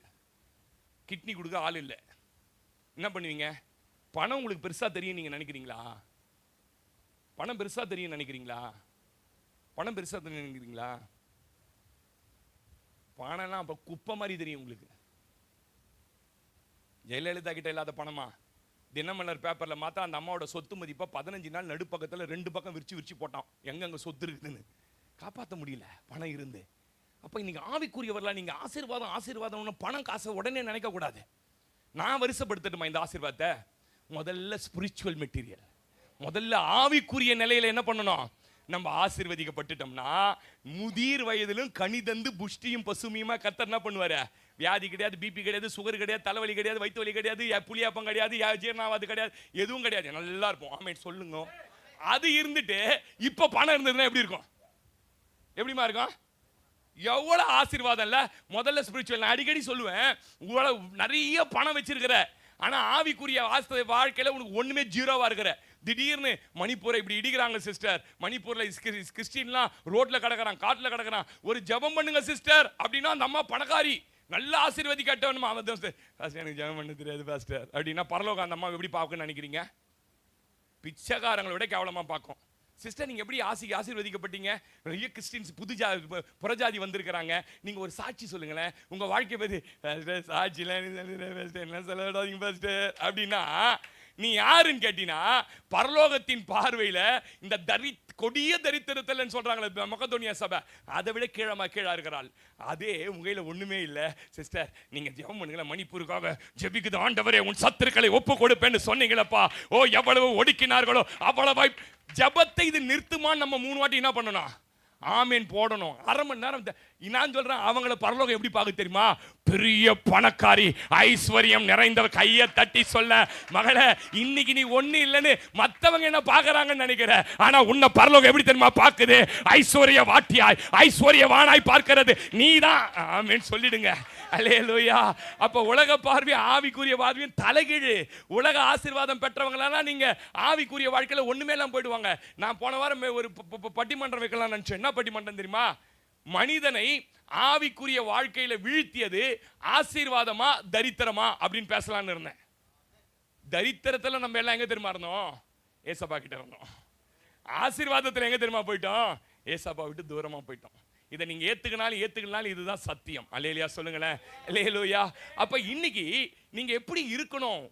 கிட்னி கொடுக்க ஆள் இல்லை. என்ன பண்ணுவீங்க? பணம் உங்களுக்கு பெருசா தெரியும் நீங்க நினைக்கிறீங்களா? பணம் பெருசா தெரியும் நினைக்கிறீங்களா? பணம் பெருசா தெரியும் நினைக்கிறீங்களா? பணம்லாம் அப்ப குப்பை மாதிரி தெரியும் உங்களுக்கு. ஜெயலலிதா கிட்ட இல்லாத பணமா? தினமலர் பேப்பர்ல மாத்தா அந்த அம்மாவோட சொத்து மதிப்பா 15 நாள் நடுப்பக்கத்துல 2 பக்கம் விரிச்சு போட்டான், எங்கெங்க சொத்து இருக்குதுன்னு. காப்பாற்ற முடியல பணம் இருந்து. அப்ப இன்னைக்கு ஆவிக்குரியவர்களா நீங்க ஆசீர்வாதம் பணம் காசை உடனே நினைக்க கூடாது. நான் வருஷப்படுத்தட்டுமா இந்த ஆசீர்வாதத்தை? முதல்ல ஸ்பிரிச்சுவல் மெட்டீரியல், முதல்ல ஆவிக்குரிய நிலையில என்ன பண்ணணும்? நம்ம ஆசீர்வதிக்கப்பட்டுட்டோம்னா முதிர் வயதிலும் கனிதந்து புஷ்டியும் பசுமையுமா கர்த்தர் என்ன பண்ணுவாரு? வியாதி கிடையாது, பிபி கிடையாது, சுகர் கிடையாது, தலைவலி கிடையாது, வயிற்று வலி கிடையாது, புளியாப்பம் கிடையாது, ஜீரணாவது கிடையாது, எதுவும் கிடையாது, நல்லா இருப்போம். ஆமென் சொல்லுங்க. அது இருந்துட்டு இப்ப பணம் இருந்ததுன்னா எப்படி இருக்கும்? எப்படிமா இருக்கும்? எவ்வளவு ஆசீர்வாதம் இல்ல? முதல்ல ஸ்பிரிச்சுவல். நான் அடிக்கடி சொல்லுவேன், நிறைய பணம் வச்சிருக்கிற ஆனா ஆவிக்குரிய வாழ்க்கையில உனக்கு ஒண்ணுமே ஜீரோவா இருக்கிற. திடீர்னு மணிப்பூரை இப்படி இடிக்கிறாங்க சிஸ்டர், மணிப்பூர்ல கிறிஸ்டின்லாம் ரோட்ல கிடக்குறான், காட்டுல கிடக்குறான், ஒரு ஜெபம் பண்ணுங்க சிஸ்டர் அப்படின்னா அந்த அம்மா பணக்காரி, நல்ல ஆசீர்வதிக்கட்டவனுமா. எனக்கு ஜெபம் பண்ண தெரியாது பாஸ்டர் அப்படின்னா பரலோகம் அந்த அம்மா எப்படி பார்க்கணும்னு நினைக்கிறீங்க? பிச்சைக்காரங்களை விட கேவலமா பார்க்கும். சிஸ்டர் நீங்க எப்படி ஆசீர்வதிக்கப்பட்டீங்க? நிறைய கிறிஸ்டின்ஸ் புறஜாதி வந்திருக்கிறாங்க, நீங்க ஒரு சாட்சி சொல்லுங்களேன் உங்க வாழ்க்கை பத்தி. சாட்சியில என்ன சொல்ல அப்படின்னா நீ யாருன்னு கேட்டீங்கன்னா பரலோகத்தின் பார்வையில இந்த கொடிய தரித்திரத்தில் சொல்றாங்களே மக்கதோனியா சபை, அதை விட கீழா இருக்கிறாள். அதே உங்கையில ஒண்ணுமே இல்ல சிஸ்டர், நீங்க ஜெபம் பண்ணுங்களேன், மணிப்பூருக்காக ஜெபிக்குது ஆண்டவரே உன் சத்துருக்களை ஒப்பு கொடுப்பேன்னு சொன்னீங்களப்பா. ஓ எவ்வளவு ஒடுக்கினார்களோ அவ்வளவு ஜெபத்தை இது நிறுத்துமான்னு நம்ம 3 வாட்டி என்ன பண்ணணும்? ஆமேன் போடணும். அரை மணி நேரம். நான் சொல்றேன், அவங்கள பரலோகம் எப்படி பார்க்க தெரியுமா? பெரிய பணக்காரி, ஐஸ்வர்யம் நிறைந்தவ. கையை தட்டி சொல்ல, மகளே இன்னைக்கு நீ ஒண்ணு இல்லைன்னு மற்றவங்க என்ன பார்க்கறாங்கன்னு நினைக்கிற, ஆனா உன்னை பரலோகம் எப்படி தெரியுமா பார்க்குது? ஐஸ்வர்ய வாட்டியாய், ஐஸ்வர்யவானாய் பார்க்கிறது நீதான். ஆமேன் சொல்லிடுங்க. அல்லேலூயா. அப்ப உலக பார்வை ஆவிக்குரிய பார்வையும் தலைகீழ். உலக ஆசீர்வாதம் பெற்றவங்களா நீங்க ஆவிக்குரிய வாழ்க்கையில ஒண்ணுமே எல்லாம் போயிடுவாங்க. நான் போன வாரம் ஒரு பட்டிமன்றம் வைக்கலாம் நினைச்சேன். என்ன பட்டிமன்றம் தெரியுமா? மனிதனை ஆவிக்குரிய வாழ்க்கையில வீழ்த்தியது ஆசீர்வாதமா தரித்திரமா அப்படின்னு பேசலாம்னு இருந்தேன். தரித்திரத்துல நம்ம எல்லாம் எங்க தெரியுமா இருந்தோம்? ஏசப்பா கிட்ட இருந்தோம். ஆசீர்வாதத்துல எங்க தெரியுமா போயிட்டோம்? ஏசப்பா விட்டு தூரமா போயிட்டோம். இதை நீங்க ஏத்துக்கினாலும் இதுதான் சத்தியம். அல்லேலூயா சொல்லுங்களேன். அல்லேலூயா. அப்ப இன்னைக்கு நீங்க எப்படி இருக்கணும்?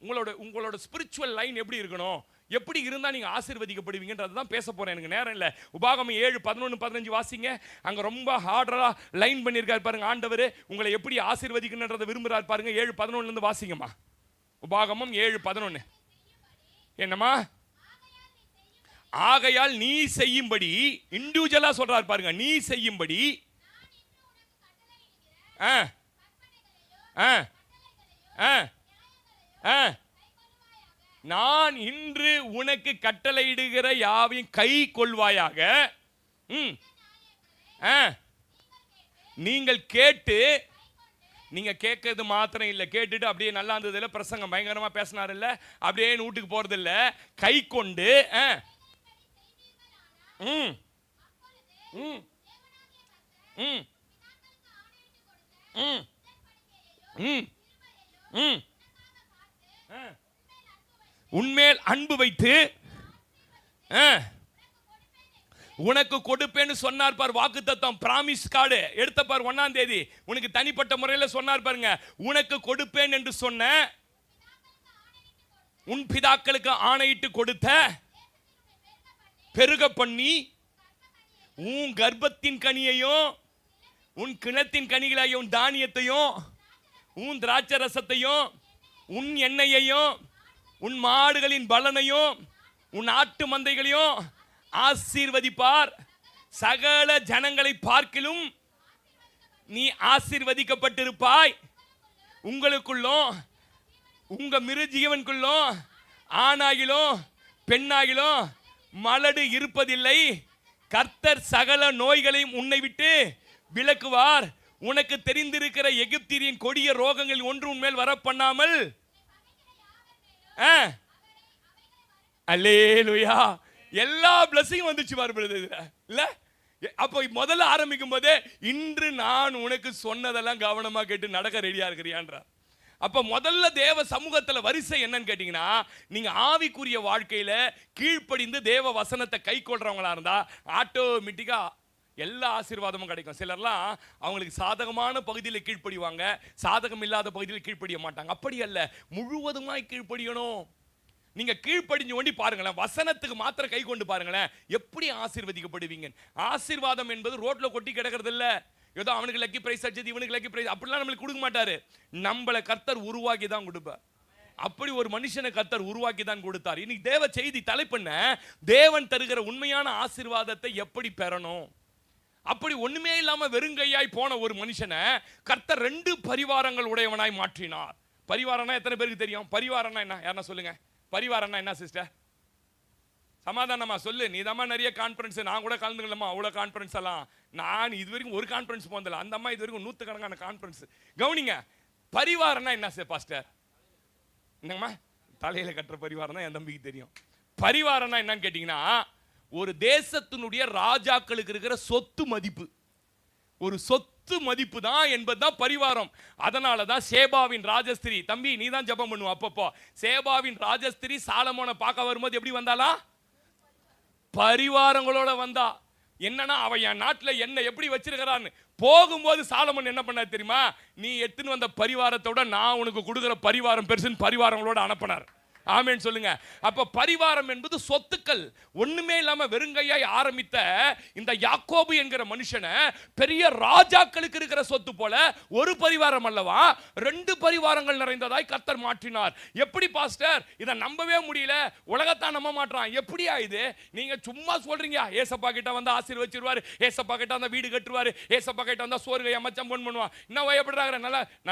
உங்களோட ஸ்பிரிச்சுவல் லைன் எப்படி இருக்கணும்? எப்படி இருந்தா நீங்க ஆசீர்வதிக்கப்படுவீங்கன்றது தான் பேச போறேன். எனக்கு நேரம் இல்ல. உபாகமம் 7:11-15 வாசிங்க. அங்க ரொம்ப ஹார்டரா லைன் பண்ணியிருக்காரு பாருங்க. ஆண்டவர் உங்களை எப்படி ஆசீர்வதிக்கணும்ன்றதை விரும்புறாரு பாருங்க. 7:11 இருந்து வாசிங்கம்மா. உபாகமம் 7:11. என்னம்மா? ஆகையால் நீ செய்யும்படி, இண்டிவிஜுவலா சொல்றாரு பாருங்க, நீ செய்யும்படி நான் இன்று உனக்கு கட்டளையிடுகிற யாவையும் கை கொள்வாயாக. நீங்கள் கேட்டு, நீங்க கேட்கறது மாத்திரம் இல்ல, கேட்டுட்டு அப்படியே நல்லா இருந்தது இல்ல, பிரசங்கம் பயங்கரமா பேசினார் இல்ல, அப்படியே வீட்டுக்கு போறது இல்ல, கை கொண்டு உன்மேல் அன்பு வைத்து உனக்கு கொடுப்பேன்னு சொன்னார் பார். வாக்குத்தத்தம், பிராமிஸ் கார்டு எடுத்த பார். 1ஆம் தேதி உனக்கு தனிப்பட்ட முறையில் சொன்னார் பாருங்க. உனக்கு கொடுப்பேன் என்று சொன்ன, உன் பிதாக்களுக்கு ஆணையிட்டு கொடுத்த, பெருக பண்ணி உன் கர்ப்பத்தின் கனியையும் உன் கிணத்தின் கனிகளையும் தானியத்தையும் உன் திராட்சை ரசத்தையும் உன் எண்ணெயையும் உன் மாடுகளின் பலனையும் உன் ஆட்டு மந்தைகளையும் ஆசீர்வதிப்பார். சகல ஜனங்களை பார்க்கிலும் நீ ஆசீர்வதிக்கப்பட்டிருப்பாய். உங்களுக்குள்ளும் உங்க மிருஜீவனுக்குள்ளும் ஆணாகிலும் பெண்ணாகிலும் மலடு இருப்பதில்லை. கர்த்தர் சகல நோய்களையும் உன்னை விட்டு விலக்குவார். உனக்கு தெரிந்திருக்கிற எகிப்தியரின் கொடிய ரோகங்கள் ஒன்று உன்மேல் வர பண்ணாமல். அல்லேலூயா. எல்லா பிளஸிங் வந்துச்சு பாருங்க இல்ல. அப்போ முதல்ல ஆரம்பிக்கும் போதே இன்று நான் உனக்கு சொன்னதெல்லாம் கவனமா கேட்டு நடக்க ரெடியா இருக்கிறியான்றார். அப்ப முதல்ல தேவ சமூகத்துல வரிசை என்னன்னு கேட்டீங்கன்னா, நீங்க ஆவிக்குரிய வாழ்க்கையில கீழ்ப்படிந்து தேவ வசனத்தை கை கொள்றவங்களா இருந்தா ஆட்டோமேட்டிக்கா எல்லா ஆசீர்வாதமும் கிடைக்கும். சிலர்லாம் அவங்களுக்கு சாதகமான பகுதியில் கீழ்ப்படிவாங்க, சாதகம் இல்லாத பகுதியில் கீழ்ப்படிய மாட்டாங்க. அப்படி அல்ல, முழுவதுமாய் கீழ்ப்படியணும். நீங்க கீழ்ப்படிஞ்சு ஒண்டி பாருங்களேன், வசனத்துக்கு மாத்திரம் கை கொண்டு பாருங்களேன், எப்படி ஆசீர்வதிக்கப்படுவீங்க. ஆசீர்வாதம் என்பது ரோட்ல கொட்டி கிடக்கிறது இல்ல. ஏதோ அவனுக்கு லக்கி பிரைஸ் அடிச்சது, இவனுக்கு லக்கி பிரைஸ் அப்படிலாம் நம்மளுக்கு கொடுக்க மாட்டாரு. நம்மளை கர்த்தர் உருவாக்கி தான் கொடுப்பார். அப்படி ஒரு மனுஷனை கர்த்தர் உருவாக்கி தான் கொடுத்தார். இன்னைக்கு தேவ செய்தி தலைப்புன்ன தேவன் தருகிற உண்மையான ஆசீர்வாதத்தை எப்படி பெறணும். அப்படி ஒண்ணுமே இல்லாம வெறுங்கையாய் போன ஒரு மனுஷனை கர்த்தர் 2 பரிவாரங்கள் உடையவனாய் மாற்றினார். பரிவாரம்னா எத்தனை பேருக்கு தெரியும்? பரிவாரம்னா என்ன? யாரா சொல்லுங்க. பரிவாரம்னா என்ன சிஸ்டர்? சமாதானமா சொல்லு. நீ தான் நிறைய கான்ஃபரன்ஸ், நான் கூட கலந்துக்கலாமா அவ்வளோ கான்ஃபரன்ஸ் எல்லாம். நான் இது வரைக்கும் ஒரு கான்ஃபரன்ஸ் போனதில்லை, அந்த அம்மா இது வரைக்கும் 100கணக்கான கான்ஃபரன்ஸ். கவனிங்க, பரிவாரம்னா என்ன சார் பாஸ்டர்? என்னங்கம்மா தலையில கட்டுற பரிவாரம் தான் என் தம்பிக்கு தெரியும். பரிவாரம்னா என்னன்னு கேட்டீங்கன்னா, ஒரு தேசத்தினுடைய ராஜாக்களுக்கு இருக்கிற சொத்து மதிப்பு, ஒரு சொத்து மதிப்பு தான் என்பதுதான் பரிவாரம். அதனால தான் சேபாவின் ராஜஸ்திரி, தம்பி நீ தான் ஜெபம் பண்ணுவ அப்பப்போ, சேபாவின் ராஜஸ்திரி சாலமோனை பார்க்க வரும்போது எப்படி வந்தாளா? பரிவாரங்களோட வந்தா. என்னன்னா அவன் என் நாட்டில் என்ன எப்படி வச்சிருக்கிறான்னு. போகும்போது சாலமன் என்ன பண்ண தெரியுமா? நீ எடுத்துன்னு வந்த பரிவாரத்தோட நான் உனக்கு கொடுக்குற பரிவாரம் பெருசுன்னு பரிவாரங்களோட அனுப்பினார். ஆமென் சொல்லுங்க. அப்ப பரிவாரம் என்பது சொத்துக்கள். ஒண்ணுமே இல்லாம வெறுங்கையாய் ஆரம்பித்த இந்த யாக்கோபு என்கிற மனுஷனை பெரிய ராஜாக்களுக்கு இருக்கிற சொத்து போல ஒரு பரிவாரம் அல்லவா 2 பரிவாரங்கள் நிறைந்ததாய் கர்த்தர் மாற்றினார். எப்படி பாஸ்டர்? இதை நம்பவே முடியல, உலகத்தான் நம்ப மாட்டான். எப்படி ஆயுது? நீங்க சும்மா சொல்றீங்க, ஏசப்பா கிட்ட வந்து ஆசீர்வச்சிருவாரு, ஏசப்பா கிட்ட வந்து வீடு கட்டுவாரு, ஏசப்பா கிட்ட வந்து சோறு மச்சான் பொன் பண்ணுவான். என்ன ஓயப்படுறாங்க?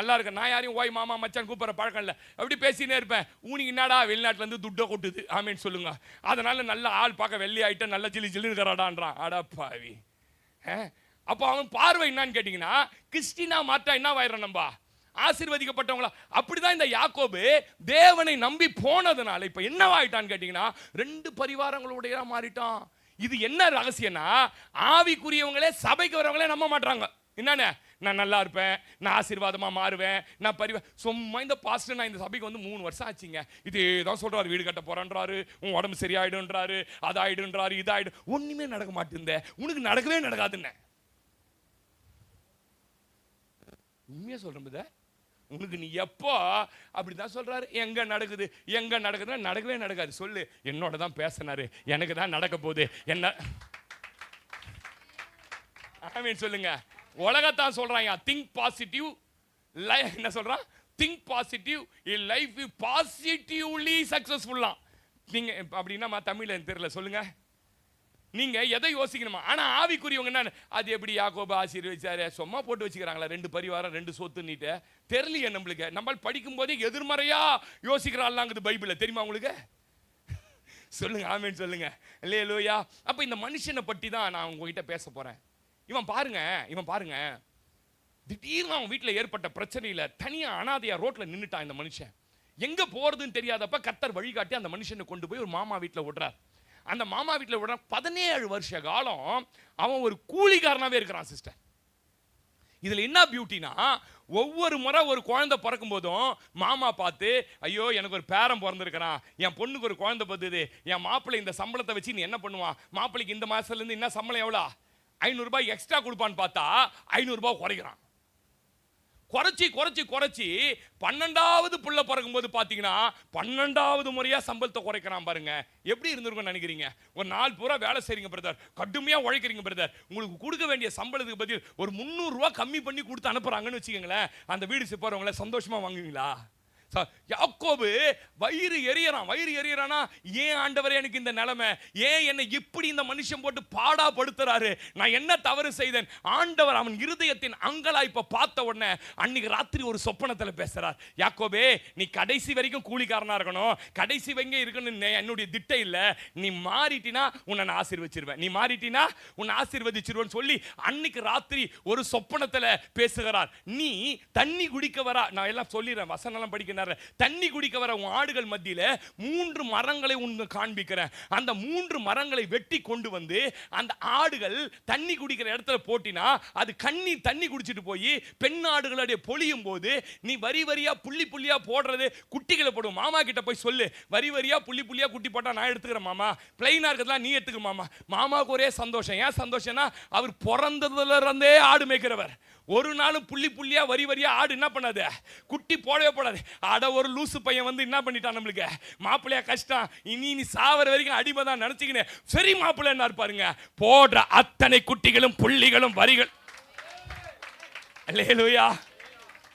நல்லா இருக்கு. நான் யாரையும் ஓய் மாமா மச்சான் கூப்பிடுற பழக்கம் இல்லை. அப்படி பேசினே இருப்பேன். உனக்கு என்னடா வெளிநாட்டுல இருந்து துட்ட கொட்டுது? ஆமேன்னு சொல்லுங்க. அதனால நல்ல ஆள் பார்க்க வெள்ளி ஆயிட்ட, நல்ல ஜிலி ஜிலி இருக்கிறாடான்றான். அடப்பாவி. அப்போ அவன் பார்வை என்னன்னு கேட்டீங்கன்னா, கிறிஸ்டினா மாற்றா என்ன ஆயிரம் நம்ம ஆசீர்வதிக்கப்பட்டவங்களா? அப்படிதான் இந்த யாக்கோபு தேவனை நம்பி போனதுனால இப்ப என்னவாயிட்டான்னு கேட்டீங்கன்னா 2 பரிவாரங்களுடைய மாறிட்டான். இது என்ன ரகசியம்னா, ஆவிக்குரியவங்களே சபைக்கு வரவங்களே நம்ப மாட்டாங்க. என்னன்னு? நான் நல்லா இருப்பேன், நான் ஆசீர்வாதமா மாறுவேன், நான் சும்மா இந்த பாஸ்டர் நான் இந்த சபைக்கு வந்து 3 வருஷம் ஆச்சுங்க, இதே தான் சொல்றாரு. வீடு கட்ட போறான்றாரு, உன் உடம்பு சரியாயிடுன்றாரு, அதாயிடுன்றாரு, இதாயிடும். ஒண்ணுமே நடக்க மாட்டேங்குது. உனக்கு நடக்கவே நடக்காதுன்னு உண்மையா சொல்றேன். உனக்கு நீ எப்போ அப்படிதான் சொல்றாரு. எங்க நடக்குது எங்க நடக்குதுன்னா நடக்கவே நடக்காது. சொல்லு, என்னோட தான் பேசினாரு, எனக்கு தான் நடக்க போகுது என்ன. ஆமென் சொல்லுங்க. உலகத்தான் சொல்றாங்க திங்க் பாசிட்டிவ், என்ன சொல்றான்? திங்க் பாசிட்டிவ், லைஃப் பாசிட்டிவ்லி சக்சஸ்ஃபுல்லா. நீங்க அப்படின்னா தமிழ்ல தெரியல, சொல்லுங்க. நீங்க எதை யோசிக்கணுமா? ஆனா ஆவிக்குரியவங்க என்ன, அது எப்படி யாக்கோபு ஆசீர்வதிச்சாரு, சும்மா போட்டு வச்சுக்கிறாங்களா 2 பரிவாரம் 2 சொத்து நீட்டு தெரியலையே நம்மளுக்கு. நம்ம படிக்கும் போதே எதிர்மறையா யோசிக்கிறாங்களாங்குது பைபிள்ல, தெரியுமா உங்களுக்கு? சொல்லுங்க ஆமென் சொல்லுங்க. அல்லேலூயா. அப்ப இந்த மனுஷனை பற்றி தான் நான் உங்ககிட்ட பேச போறேன். இவன் பாருங்க, திடீர்னு அவன் வீட்டில் ஏற்பட்ட பிரச்சனையில தனியா அனாதையா ரோட்ல நின்னுட்டான் இந்த மனுஷன். எங்க போறதுன்னு தெரியாதப்ப கர்த்தர் வழிகாட்டி அந்த மனுஷனை கொண்டு போய் ஒரு மாமா வீட்டில் விடுறார். அந்த மாமா வீட்டில் விடுற 17 வருஷ காலம் அவன் ஒரு கூலிக்காரனாவே இருக்கிறான் சிஸ்டர். இதுல என்ன பியூட்டினா, ஒவ்வொரு முறை ஒரு குழந்தை பிறக்கும் போதும் மாமா பார்த்து, ஐயோ எனக்கு ஒரு பேரன் பிறந்திருக்கிறான், என் பொண்ணுக்கு ஒரு குழந்தை பத்துது, என் மாப்பிள்ளை இந்த சம்பளத்தை வச்சு நீ என்ன பண்ணுவான், மாப்பிள்ளைக்கு இந்த மாசத்துல இருந்து என்ன சம்பளம் எவ்வளோ 500 ரூபாய் எக்ஸ்ட்ரா கொடுப்பான்னு பார்த்தா 500 ரூபாய் குறைக்கிறான். குறைச்சி 12வது புள்ள பிறக்கும் போது பாத்தீங்கன்னா 12வது முறையா சம்பளத்தை குறைக்கிறான். பாருங்க எப்படி இருந்திருக்கும் நினைக்கிறீங்க? ஒரு நாள் பூரா வேலை செய்றீங்க பிரதர், கடுமையா உழைக்கிறீங்க பிரதர், உங்களுக்கு கொடுக்க வேண்டிய சம்பளத்துக்கு பதில் ஒரு 300 ரூபாய் கம்மி பண்ணி கொடுத்து அனுப்புறாங்கன்னு வச்சுக்கோங்களேன். அந்த வீடு போறவங்கள சந்தோஷமா வாங்குவீங்களா? யாக்கோபு வயிறு எரியறானா, ஏன் ஆண்டவரே எனக்கு இந்த நிலைமை, ஏன் என்னை இப்படி இந்த மனுஷன் போட்டு பாடா படுத்துறாரு, நான் என்ன தவறு செய்தேன்? ஆண்டவர் அவன் இருதயத்தின் அங்கலாய்ப்பை பார்த்த உடனே அன்னைக்கு ராத்திரி ஒரு சொப்பனத்தில் பேசுறார். யாக்கோபே, நீ கடைசி வரைக்கும் கூலிக்காரனா இருக்கணும், கடைசி வங்க இருக்கணும் என்னுடைய திட்டம் இல்லை, நீ மாறிட்டினா உன்னை நான் ஆசீர்வச்சிருவேன், நீ மாறிட்டினா உன்னை ஆசீர்வதிச்சிருவேன்னு சொல்லி அன்னைக்கு ராத்திரி ஒரு சொப்பனத்தில் பேசுகிறார். நீ தண்ணி குடிக்க வரா, நான் எல்லாம் சொல்லிடுறேன், வசனெல்லாம் படிக்க சொன்னார், தண்ணி குடிக்க வர உன் ஆடுகள் மத்தியில 3 மரங்களை உனக்கு காண்பிக்கிறேன். அந்த 3 மரங்களை வெட்டி கொண்டு வந்து அந்த ஆடுகள் தண்ணி குடிக்கிற இடத்துல போட்டினா அது தண்ணி குடிச்சிட்டு போய் பெண் ஆடுகளுடைய பொழியும் போது நீ வரி வரியா புள்ளி புள்ளியா போடுறது குட்டிகளை போடும். மாமா கிட்ட போய் சொல்லு, வரி வரியா புள்ளி புள்ளியா குட்டி போட்டா நான் எடுத்துக்கிறேன் மாமா, பிளைனா இருக்கிறதெல்லாம் நீ எடுத்துக்க மாமா. மாமாவுக்கு ஒரே சந்தோஷம். ஏன் சந்தோஷம்னா அவர் பிறந்ததுல இருந்தே ஆடு மேய்க்கிறவர். ஒரு நாளும் புள்ளி புள்ளியா வரி வரியா ஆடு என்ன பண்ணாது, குட்டி போடவே போடாது. ஆட ஒரு லூசு பையன் வந்து என்ன பண்ணிட்டான், நம்மளுக்கு மாப்பிள்ளையா கஷ்டம், நீ சாவர வரைக்கும் அடிமை தான் நினைச்சுக்கினேன். சரி மாப்பிள்ளை என்ன இருப்பாருங்க, போடுற அத்தனை குட்டிகளும் புள்ளிகளும் வரிகள். அல்லேலூயா.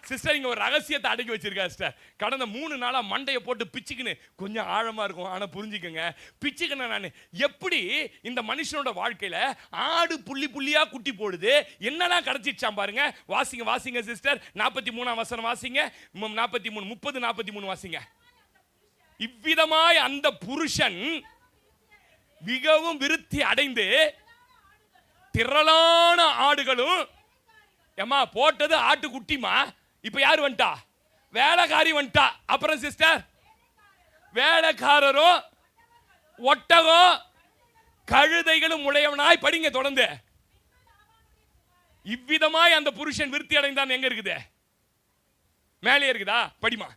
சிஸ்டர் இங்க ஒரு ரகசியத்தை அடக்கி வச்சிருக்கா சிஸ்டர். கடந்த 3 நாளா மண்டையை போட்டு பிச்சுக்குன்னு, கொஞ்சம் ஆழமா இருக்கும் ஆனா புரிஞ்சுக்கங்க, பிச்சுக்கணும். நான் எப்படி இந்த மனுஷனோட வாழ்க்கையில ஆடு புள்ளி புள்ளியா குட்டி போடுது, என்னெல்லாம் கிடைச்சிச்சாம் பாருங்க. வாசிங்க சிஸ்டர், 43ஆம் வசனம் வாசிங்க. 43 30 43 வாசிங்க. இவ்விதமாய் அந்த புருஷன் மிகவும் விருத்தி அடைந்து திரளான ஆடுகளும், ஏமா போட்டது ஆட்டு குட்டிமா, இப்ப யார் வந்துட்டா, வேலைக்காரி வந்துட்டா. அப்புறம் சிஸ்டர், வேலைக்காரரும் ஒட்டகம் கழுதைகளும் உடையவனாய், படிங்க தொடர்ந்து. இவ்விதமாய் அந்த புருஷன் விருத்தி அடைந்தான். எங்க இருக்குது, மேலே இருக்குதா, படிமா.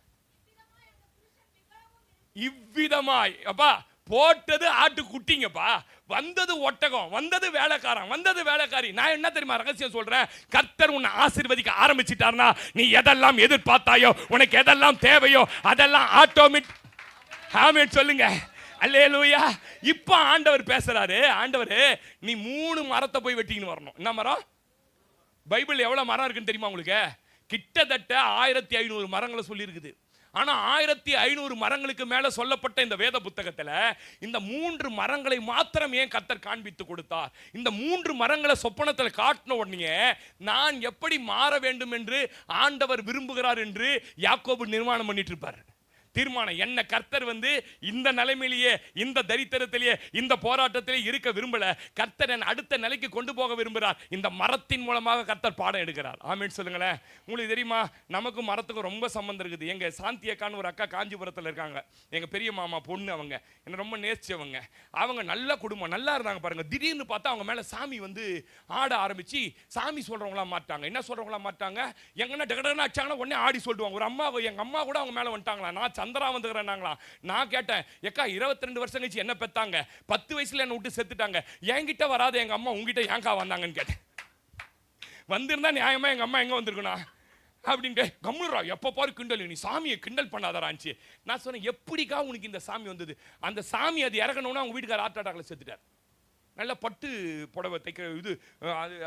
இவ்விதமாய், அப்பா போட்டது ஆட்டு குட்டிங்கப்பா, வந்தது ஒட்டகம், வந்தது வேலைக்காரன், வந்தது வேலைக்காரி. நான் என்ன தெரியுமா ரகசியம் சொல்றேன், கர்த்தர் உன்னை ஆசீர்வதிக்க ஆரம்பிச்சிட்டார்னா நீ எதெல்லாம் எதிர்பார்த்தாயோ, உனக்கு எதெல்லாம் தேவையோ அதெல்லாம் ஆட்டோமேட்டிக். ஆமென் சொல்லுங்க. அல்லேலூயா. இப்போ ஆண்டவர் பேசுறாரு. ஆண்டவர், நீ 3 மரத்தை போய் வெட்டின்னு வரணும். என்ன மரம்? பைபிள் எவ்வளவு மரம் இருக்குன்னு தெரியுமா உங்களுக்கு? கிட்டத்தட்ட 1500 மரங்களை சொல்லி இருக்குது. ஆனா 1500 மரங்களுக்கு மேல சொல்லப்பட்ட இந்த வேத புத்தகத்துல இந்த 3 மரங்களை மாத்திரம் ஏன் கர்த்தர் காண்பித்து கொடுத்தார்? இந்த 3 மரங்களை சொப்பனத்தில் காட்டின உடனே நான் எப்படி மாற வேண்டும் என்று ஆண்டவர் விரும்புகிறார் என்று யாக்கோபு நிர்மாணம் பண்ணிட்டு இருப்பார். தீர்மானம் என்ன, கர்த்தர் வந்து இந்த நிலைமையிலேயே, இந்த தரித்திரத்திலேயே, இந்த போராட்டத்திலே இருக்க விரும்பல. கர்த்தர் அடுத்த நிலைக்கு கொண்டு போக விரும்புகிறார். இந்த மரத்தின் மூலமாக கர்த்தர் பாடம் எடுக்கிறார். ஆமென் சொல்லுங்களேன். உங்களுக்கு தெரியுமா, நமக்கும் மரத்துக்கும் ரொம்ப சம்பந்தம் இருக்குது. எங்க சாந்தி அக்கான்னு ஒரு அக்கா காஞ்சிபுரத்தில் இருக்காங்க. எங்க பெரிய மாமா பொண்ணு, அவங்க என்ன ரொம்ப நேசிச்சவங்க. அவங்க நல்ல குடும்பம், நல்லா இருந்தாங்க பாருங்க. திடீர்னு பார்த்தா அவங்க மேல சாமி வந்து ஆட ஆரம்பிச்சு சாமி சொல்றவங்களா மாட்டாங்க. என்ன சொல்றவங்களா மாட்டாங்க, எங்கன்னா டகடகன்னு அடிச்சாங்கன்னா உடனே ஆடி சொல்லுவாங்க. ஒரு அம்மா, எங்க அம்மா கூட அவங்க மேல வந்துட்டாங்களா. நான் சந்திரா வந்துக்கிறாங்களா. நான் கேட்டேன், எக்கா 22 வருஷம் கழிச்சு என்ன பெத்தாங்க, 10 வயசுல என்ன விட்டு செத்துட்டாங்க, என்கிட்ட வராது எங்க அம்மா, உங்ககிட்ட ஏங்கா வந்தாங்கன்னு கேட்டேன். வந்திருந்தா நியாயமா எங்க அம்மா எங்க வந்திருக்கணும் அப்படின்ட்டு கம்முறா, எப்ப பாரு கிண்டல், நீ சாமியை கிண்டல் பண்ணாதரான்ச்சு. நான் சொன்னேன், எப்படிக்கா உனக்கு இந்த சாமி வந்தது? அந்த சாமி அது இறக்கணும்னா அவங்க வீட்டுக்கார ஹார்ட் அட்டாக்ல செத்துட்டார். நல்ல பட்டு புடவை தைக்கிற இது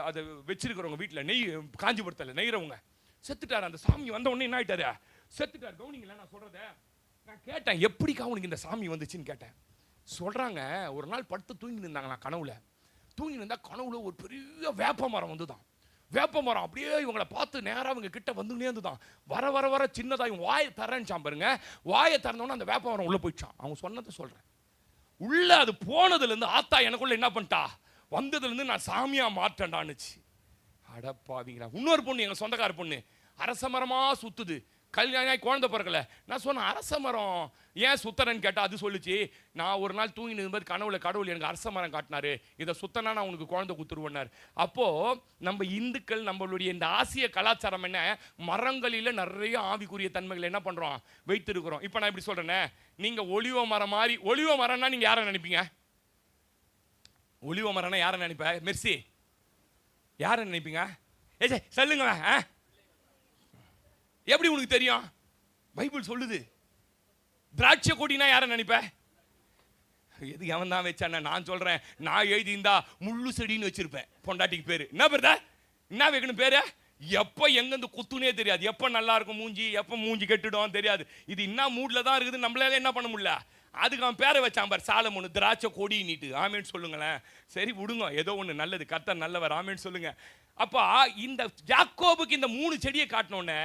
அதை வச்சிருக்கிறவங்க வீட்டில் நெய் காஞ்சிபுரத்தில் நெய்கிறவங்க செத்துட்டார். அந்த சாமி வந்த உடனே என்ன ஆயிட்டாரு, செத்துட்டார். கவுனிங்களா நான் சொல்றத. நான் கேட்டேன், எப்படிக்கா உனக்கு இந்த சாமி வந்துச்சுன்னு கேட்டேன். சொல்றாங்க, ஒரு நாள் படுத்து தூங்கி இருந்தாங்களா கனவுல. தூங்கி இருந்தா கனவுல ஒரு பெரிய வேப்ப மரம் வந்துதான். வேப்ப மரம் அப்படியே இவங்களை பார்த்து நேராக அவங்க கிட்ட வந்துனே இருந்துதான். வர வர வர சின்னதாக இவங்க வாயை தரேன்னுச்சான் பாருங்க. வாயை திறந்தோன்னா அந்த வேப்ப மரம் உள்ள போயிடுச்சான். அவங்க சொன்னதை சொல்றேன். உள்ள அது போனதுலேருந்து ஆத்தா எனக்குள்ள என்ன பண்ணிட்டா, வந்ததுலேருந்து நான் சாமியா மாற்றேன்டான்னுச்சு. அடப்பாவீங்களா. இன்னொரு பொண்ணு, எங்க சொந்தக்கார பொண்ணு, அரச மரமா சுத்துது, கல்யாணம் குழந்தை பிறக்கல. நான் சொன்னேன், அரச மரம் ஏன் சுத்தரன்னு கேட்டா அது சொல்லிச்சு, நான் ஒரு நாள் தூங்கி நிற்கும்போது கனவுல கடவுள் எனக்கு அரச மரம் காட்டினாரு, இதை சுத்தனா நான் உனக்கு குழந்தை குத்துருவேன்னார். அப்போ நம்ம இந்துக்கள், நம்மளுடைய இந்த ஆசிய கலாச்சாரம் என்ன, மரங்களில நிறைய ஆவிக்குரிய தன்மைகள் என்ன பண்றோம், வைத்திருக்கிறோம். இப்போ நான் இப்படி சொல்றேனே, நீங்க ஒலிவ மரம் மாதிரி, ஒலிவ மரம்னா நீங்க யாரை நினைப்பீங்க? ஒலிவ மரம்னா யாரை நினைப்ப? மெர்சி, யாரை நினைப்பீங்க? ஏ சொல்லுங்க. எப்படி உனக்கு தெரியும்? பைபிள் சொல்லுது. திராட்சை கொடினா யாரை நினைப்ப? எது எவன் தான் வச்சான? நான் சொல்றேன், நான் எழுதியிருந்தா முள்ளு செடின்னு வச்சிருப்பேன். பொண்டாட்டிக்கு பேரு என்ன பேருதா, என்ன வைக்கணும் பேரு? எப்போ எங்கேருந்து குத்துனே தெரியாது. எப்போ நல்லா இருக்கும் மூஞ்சி, எப்போ மூஞ்சி கெட்டுடும் தெரியாது. இது என்ன மூட்ல தான் இருக்குது, நம்மளால என்ன பண்ண முடியல. அதுக்கு அவன் பேரை வச்சான் பார், சாலமோனு, திராட்சை கொடி நீட்டு. ஆமேன்னு சொல்லுங்களேன். சரி விடுங்க, ஏதோ ஒன்று நல்லது, கர்த்தர் நல்லவர். ஆமேன்னு சொல்லுங்க. அப்போ இந்த யாக்கோபுக்கு இந்த 3 செடியை காட்டினோன்னே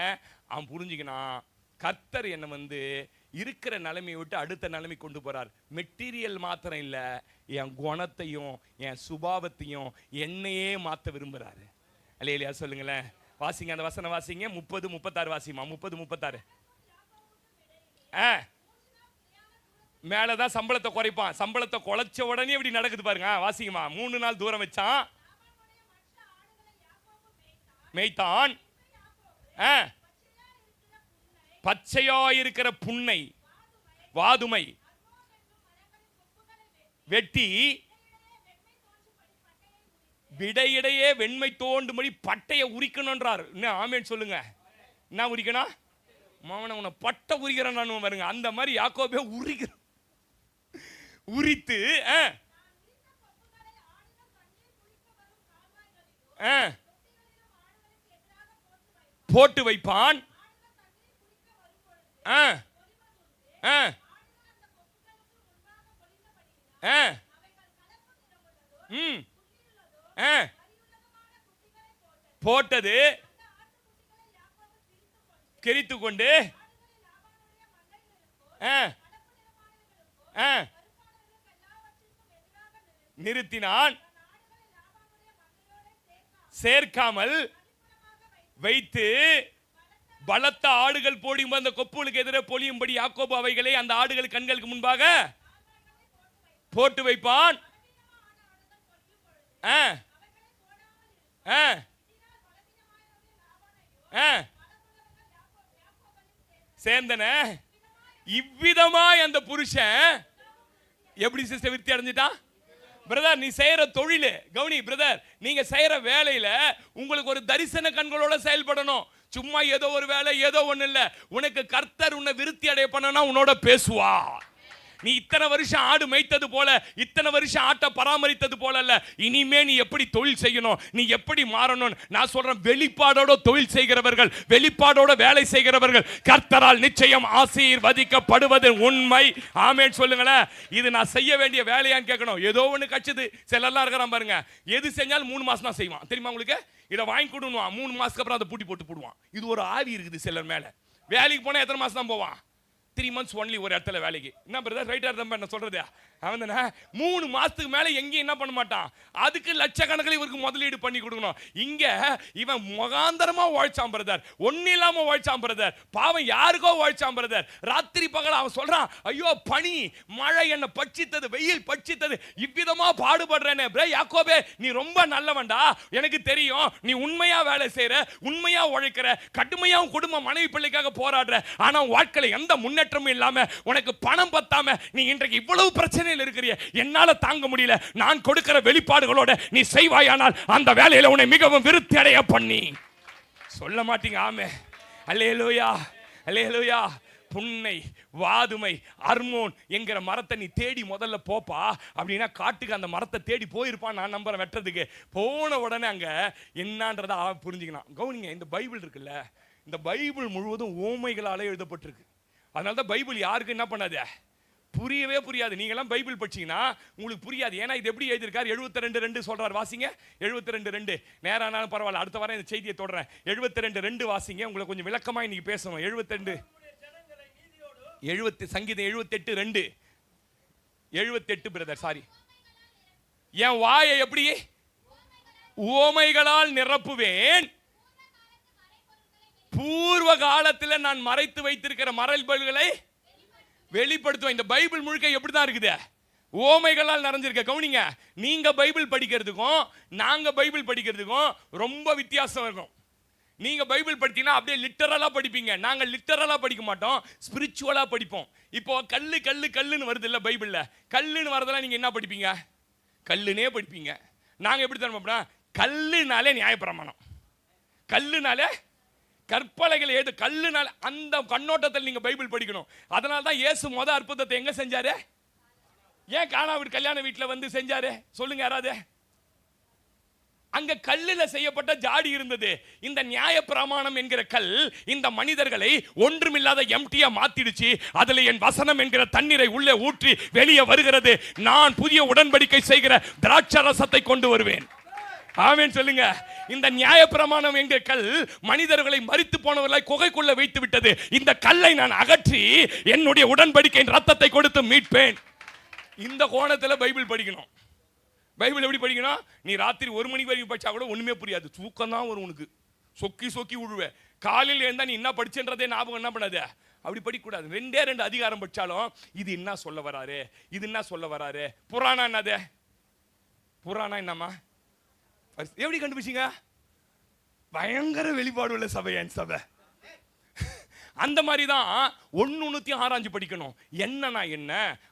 அவன் புரிஞ்சுக்கினான், கர்த்தர் என்னை வந்து இருக்கிற நிலைமையை விட்டு அடுத்த நிலைமை கொண்டு போறார். மெட்டீரியல் மாத்திரம் இல்லை, என் குணத்தையும் என் சுபாவத்தையும் என்னையே மாற்ற விரும்புகிறாரு. அல்லேலூயா சொல்லுங்களேன். வாசிங்க அந்த வசனம் வாசிங்க. 30 36 வாசிமா. 30 36. மேலதான் சம்பளத்தை குறைப்பான். சம்பளத்தை குறைச்ச உடனே இப்படி நடக்குது பாருங்க. வாசிங்கம்மா. 3 நாள் தூரம் வச்சான், மேய்த்தான். பச்சையா இருக்கிற புன்னை வாதுமை வெட்டி விடையிடையே வெண்மை தோண்டும்படி பட்டையை உரிக்கணும்ன்றார். என்ன ஆமேன் சொல்லுங்க. என்ன உரிக்கணும்? மாமன உன்னை பட்டை உரிக்கிறேன் பாருங்க. அந்த மாதிரி யாக்கோபே உரித்து போட்டு வைப்பான். போட்டது கெரித்து கொண்டு நிறுத்தினான். சேர்க்காமல் வைத்து பலத்த ஆடுகள் போடும் அந்த கொப்புகளுக்கு எதிரே பொழியும்படி யாக்கோபு அவைகளை அந்த ஆடுகள் கண்களுக்கு முன்பாக போட்டு வைப்பான். சேர்ந்தன. இவ்விதமாய் அந்த புருஷன் எப்படி சிஸ்டர் விருத்தி அடைஞ்சிட்டான்? பிரதர், நீ செய்யற தொழில் கவுனி. பிரதர், நீங்க செய்யற வேலையில உங்களுக்கு ஒரு தரிசன கண்களோட செயல்படணும். சும்மா ஏதோ ஒரு வேலை ஏதோ ஒண்ணு இல்ல. உனக்கு கர்த்தர் உன்னை விருத்தி அடைய பண்ணனா உன்னோட பேசுவா. நீ இத்தனை வருஷம் ஆடு மேய்த்தது போல, இத்தனை வருஷம் ஆட்டை பராமரித்தது போல இல்ல. இனிமே நீ எப்படி தொழில் செய்யணும், நீ எப்படி மாறணும். நான் சொல்றேன், வெளிப்பாடோட தொழில் செய்கிறவர்கள், வெளிப்பாடோட வேலை செய்கிறவர்கள் கர்த்தரால் நிச்சயம் ஆசீர்வதிக்கப்படுவது உண்மை. ஆமென் சொல்லுங்களேன். இது நான் செய்ய வேண்டிய வேலையான்னு கேட்கணும். ஏதோ ஒன்று கட்சிது. சிலர்லாம் இருக்கிறான் பாருங்க, எது செஞ்சாலும் 3 மாசம் தான் செய்வான். தெரியுமா உங்களுக்கு? இதை வாங்கி கொடுவான், 3 மாசத்துக்கு அப்புறம் அதை பூட்டி போட்டு போடுவான். இது ஒரு ஆவி இருக்குது சிலர் மேல. வேலைக்கு போனா எத்தனை மாசம் தான் போவான்? 3 months ஒன்லி ஒரு இடத்துல வேலைக்கு. என்ன பிரதர் ரைட்டா இருந்தா என்ன சொல்றது? அவன் 3 மாசத்துக்கு மேல எங்கேயும் என்ன பண்ண மாட்டான். அதுக்கு லட்சக்கணக்கில் இவருக்கு முதலீடு பண்ணி கொடுக்கணும். இங்க இவன் முகாந்தரமா வாழ்ச்சான் பிரதர், ஒன்னும் இல்லாம வாழ்ச்சான் பிரதர். பாவம் யாருக்கோ வாழ்ச்சான் பிரதர். ராத்திரி பகல் அவன் சொல்றான், ஐயோ பனி மழை என்ன பட்சித்தது, வெயில் பட்சித்தது, இவ்விதமா பாடுபடுறேனே. யாக்கோபே, நீ ரொம்ப நல்லவன்டா, எனக்கு தெரியும். நீ உண்மையா வேலை செய்யற, உண்மையா உழைக்கிற, கடுமையா குடும்ப மனைவி பிள்ளைக்காக போராடுற. ஆனா வாழ்க்கையில எந்த முன்னேற்றமும் இல்லாம, உனக்கு பணம் பத்தாம நீ இன்றைக்கு இவ்வளவு பிரச்சனை இருக்கிறிய. என்னால தாங்க முடியல. நான் கொடுக்கிற வெளிப்பாடுகளோட நீ செய்வாயானால் அந்த வேலையில உன்னை மிகவும் விருத்தி அடைய பண்ணி சொல்ல மாட்டீங்க. ஆமே, அல்லேலூயா, அல்லேலூயா. புன்னை வாதுமை அர்மோன் என்கிற மரத்தை நீ தேடி முதல்ல போப்பா. அப்படின்னா காட்டுக்கு அந்த மரத்தை தேடி போயிருப்பான். நான் நம்புறேன் வெட்டுறதுக்கு. போன உடனே அங்க என்னன்றதை புரிஞ்சுக்கணும். கவனிங்க, இந்த பைபிள் இருக்குல்ல, இந்த பைபிள் முழுவதும் ஓமைகளாலே எழுதப்பட்டிருக்கு. அதனால தான் பைபிள் யாருக்கு என்ன பண்ணாது, புரியவே புரியாது. நீங்களாம் பைபிள் படிச்சீங்கன்னா உங்களுக்கு புரியாது. ஏன்னா இது எப்படி எழுதியிருக்காரு? 72:2 சொல்றாரு. வாசிங்க 72:2. நேரானாலும் பரவாயில்ல, அடுத்த வாரம் இந்த செய்தியை தொடறேன். 72:2 வாசிங்க. உங்களுக்கு கொஞ்சம் விளக்கமா இன்னைக்கு பேசணும். 72 சங்கீதம் 78:2. 78 பிரதர், சாரி. என் வாயை எப்படி உவமைகளால் நிரப்புவேன், பூர்வ காலத்தில் நான் மறைத்து வைத்திருக்கிற மறைபொருள்களை வெளிப்படுத்துவேன். இந்த பைபிள் முழுக்க எப்படிதான் இருக்குது? ஓமைகளால் நிறைஞ்சிருக்க. கவனிங்க, நீங்க பைபிள் படிக்கிறதுக்கும் நாங்க பைபிள் படிக்கிறதுக்கும் ரொம்ப வித்தியாசம் இருக்கும். நீங்க பைபிள் படித்தீங்கன்னா அப்படியே லிட்டரலா படிப்பீங்க. நாங்க லிட்டரலா படிக்க மாட்டோம், ஸ்பிரிச்சுவலா படிப்போம். இப்போ கல்லு கல்லு கல்லுன்னு வருது இல்ல பைபிள்ல, கல்லுன்னு வரதெல்லாம் நீங்க என்ன படிப்பீங்க? கல்லுனே படிப்பீங்க. நாங்க எப்படி தரமா? கல்லுனாலே நியாயப்பிரமாணம், கல்லுனாலே கற்பலைகள் ஏது, கல்லுனால அந்த கண்ணோட்டத்தில் நீங்க பைபிள் படிக்கணும். அதனால தான் இயேசு முத அற்புதத்தை எங்க செஞ்சாரு? ஏன் கானா வீட்டு கல்யாண வீட்டில் வந்து செஞ்சாரு? சொல்லுங்க யாராவது. அங்க கல்லுல செய்யப்பட்ட ஜாடி இருந்தது. இந்த நியாயப்பிரமாணம் என்கிற கல் இந்த மனிதர்களை ஒன்றுமில்லாத எம்டியா மாத்திடுச்சு. அதுல என் வசனம் என்கிற தண்ணீரை உள்ளே ஊற்றி வெளியே வருகிறது. நான் புதிய உடன்படிக்கை செய்கிற திராட்சரசத்தை கொண்டு வருவேன். ஆமென் சொல்லுங்க. இந்த நியாயப்பிரமாணம் என்கிற கல் மனிதர்களை மரித்து போனவர்களை குகைக்குள்ள வைத்து விட்டது. இந்த கல்லை நான் அகற்றி என்னுடைய உடன்படிக்கையின் ரத்தத்தை கொடுத்து மீட்பேன். இந்த கோணத்தில் பைபிள் படிக்கணும். பைபிள் எப்படி படிக்கணும்? நீ ராத்திரி 1 மணி வரைக்கும் படிச்சா கூட ஒண்ணுமே புரியாது. தூக்கம் தான் வரும் உனக்கு, சொக்கி சொக்கி விழுவே. காலையில் இருந்தா நீ என்ன படிச்சன்றதே ஞாபகம் என்ன பண்ணாது, அப்படி படிக்கக்கூடாது. 2 அதிகாரம் படிச்சாலும் இது என்ன சொல்ல வராரு, இது என்ன சொல்ல வராரு. புராணம் என்னது? புராணம் என்னம்மா? எப்படி கண்டுபிடிச்சிங்க? பயங்கர வெளிப்பாடு உள்ள சபை என் சபை. அந்த மாதிரி தான் ஒன்னுத்தையும் ஆராய்ஞ்சு படிக்கணும். என்னன்னா என்ன,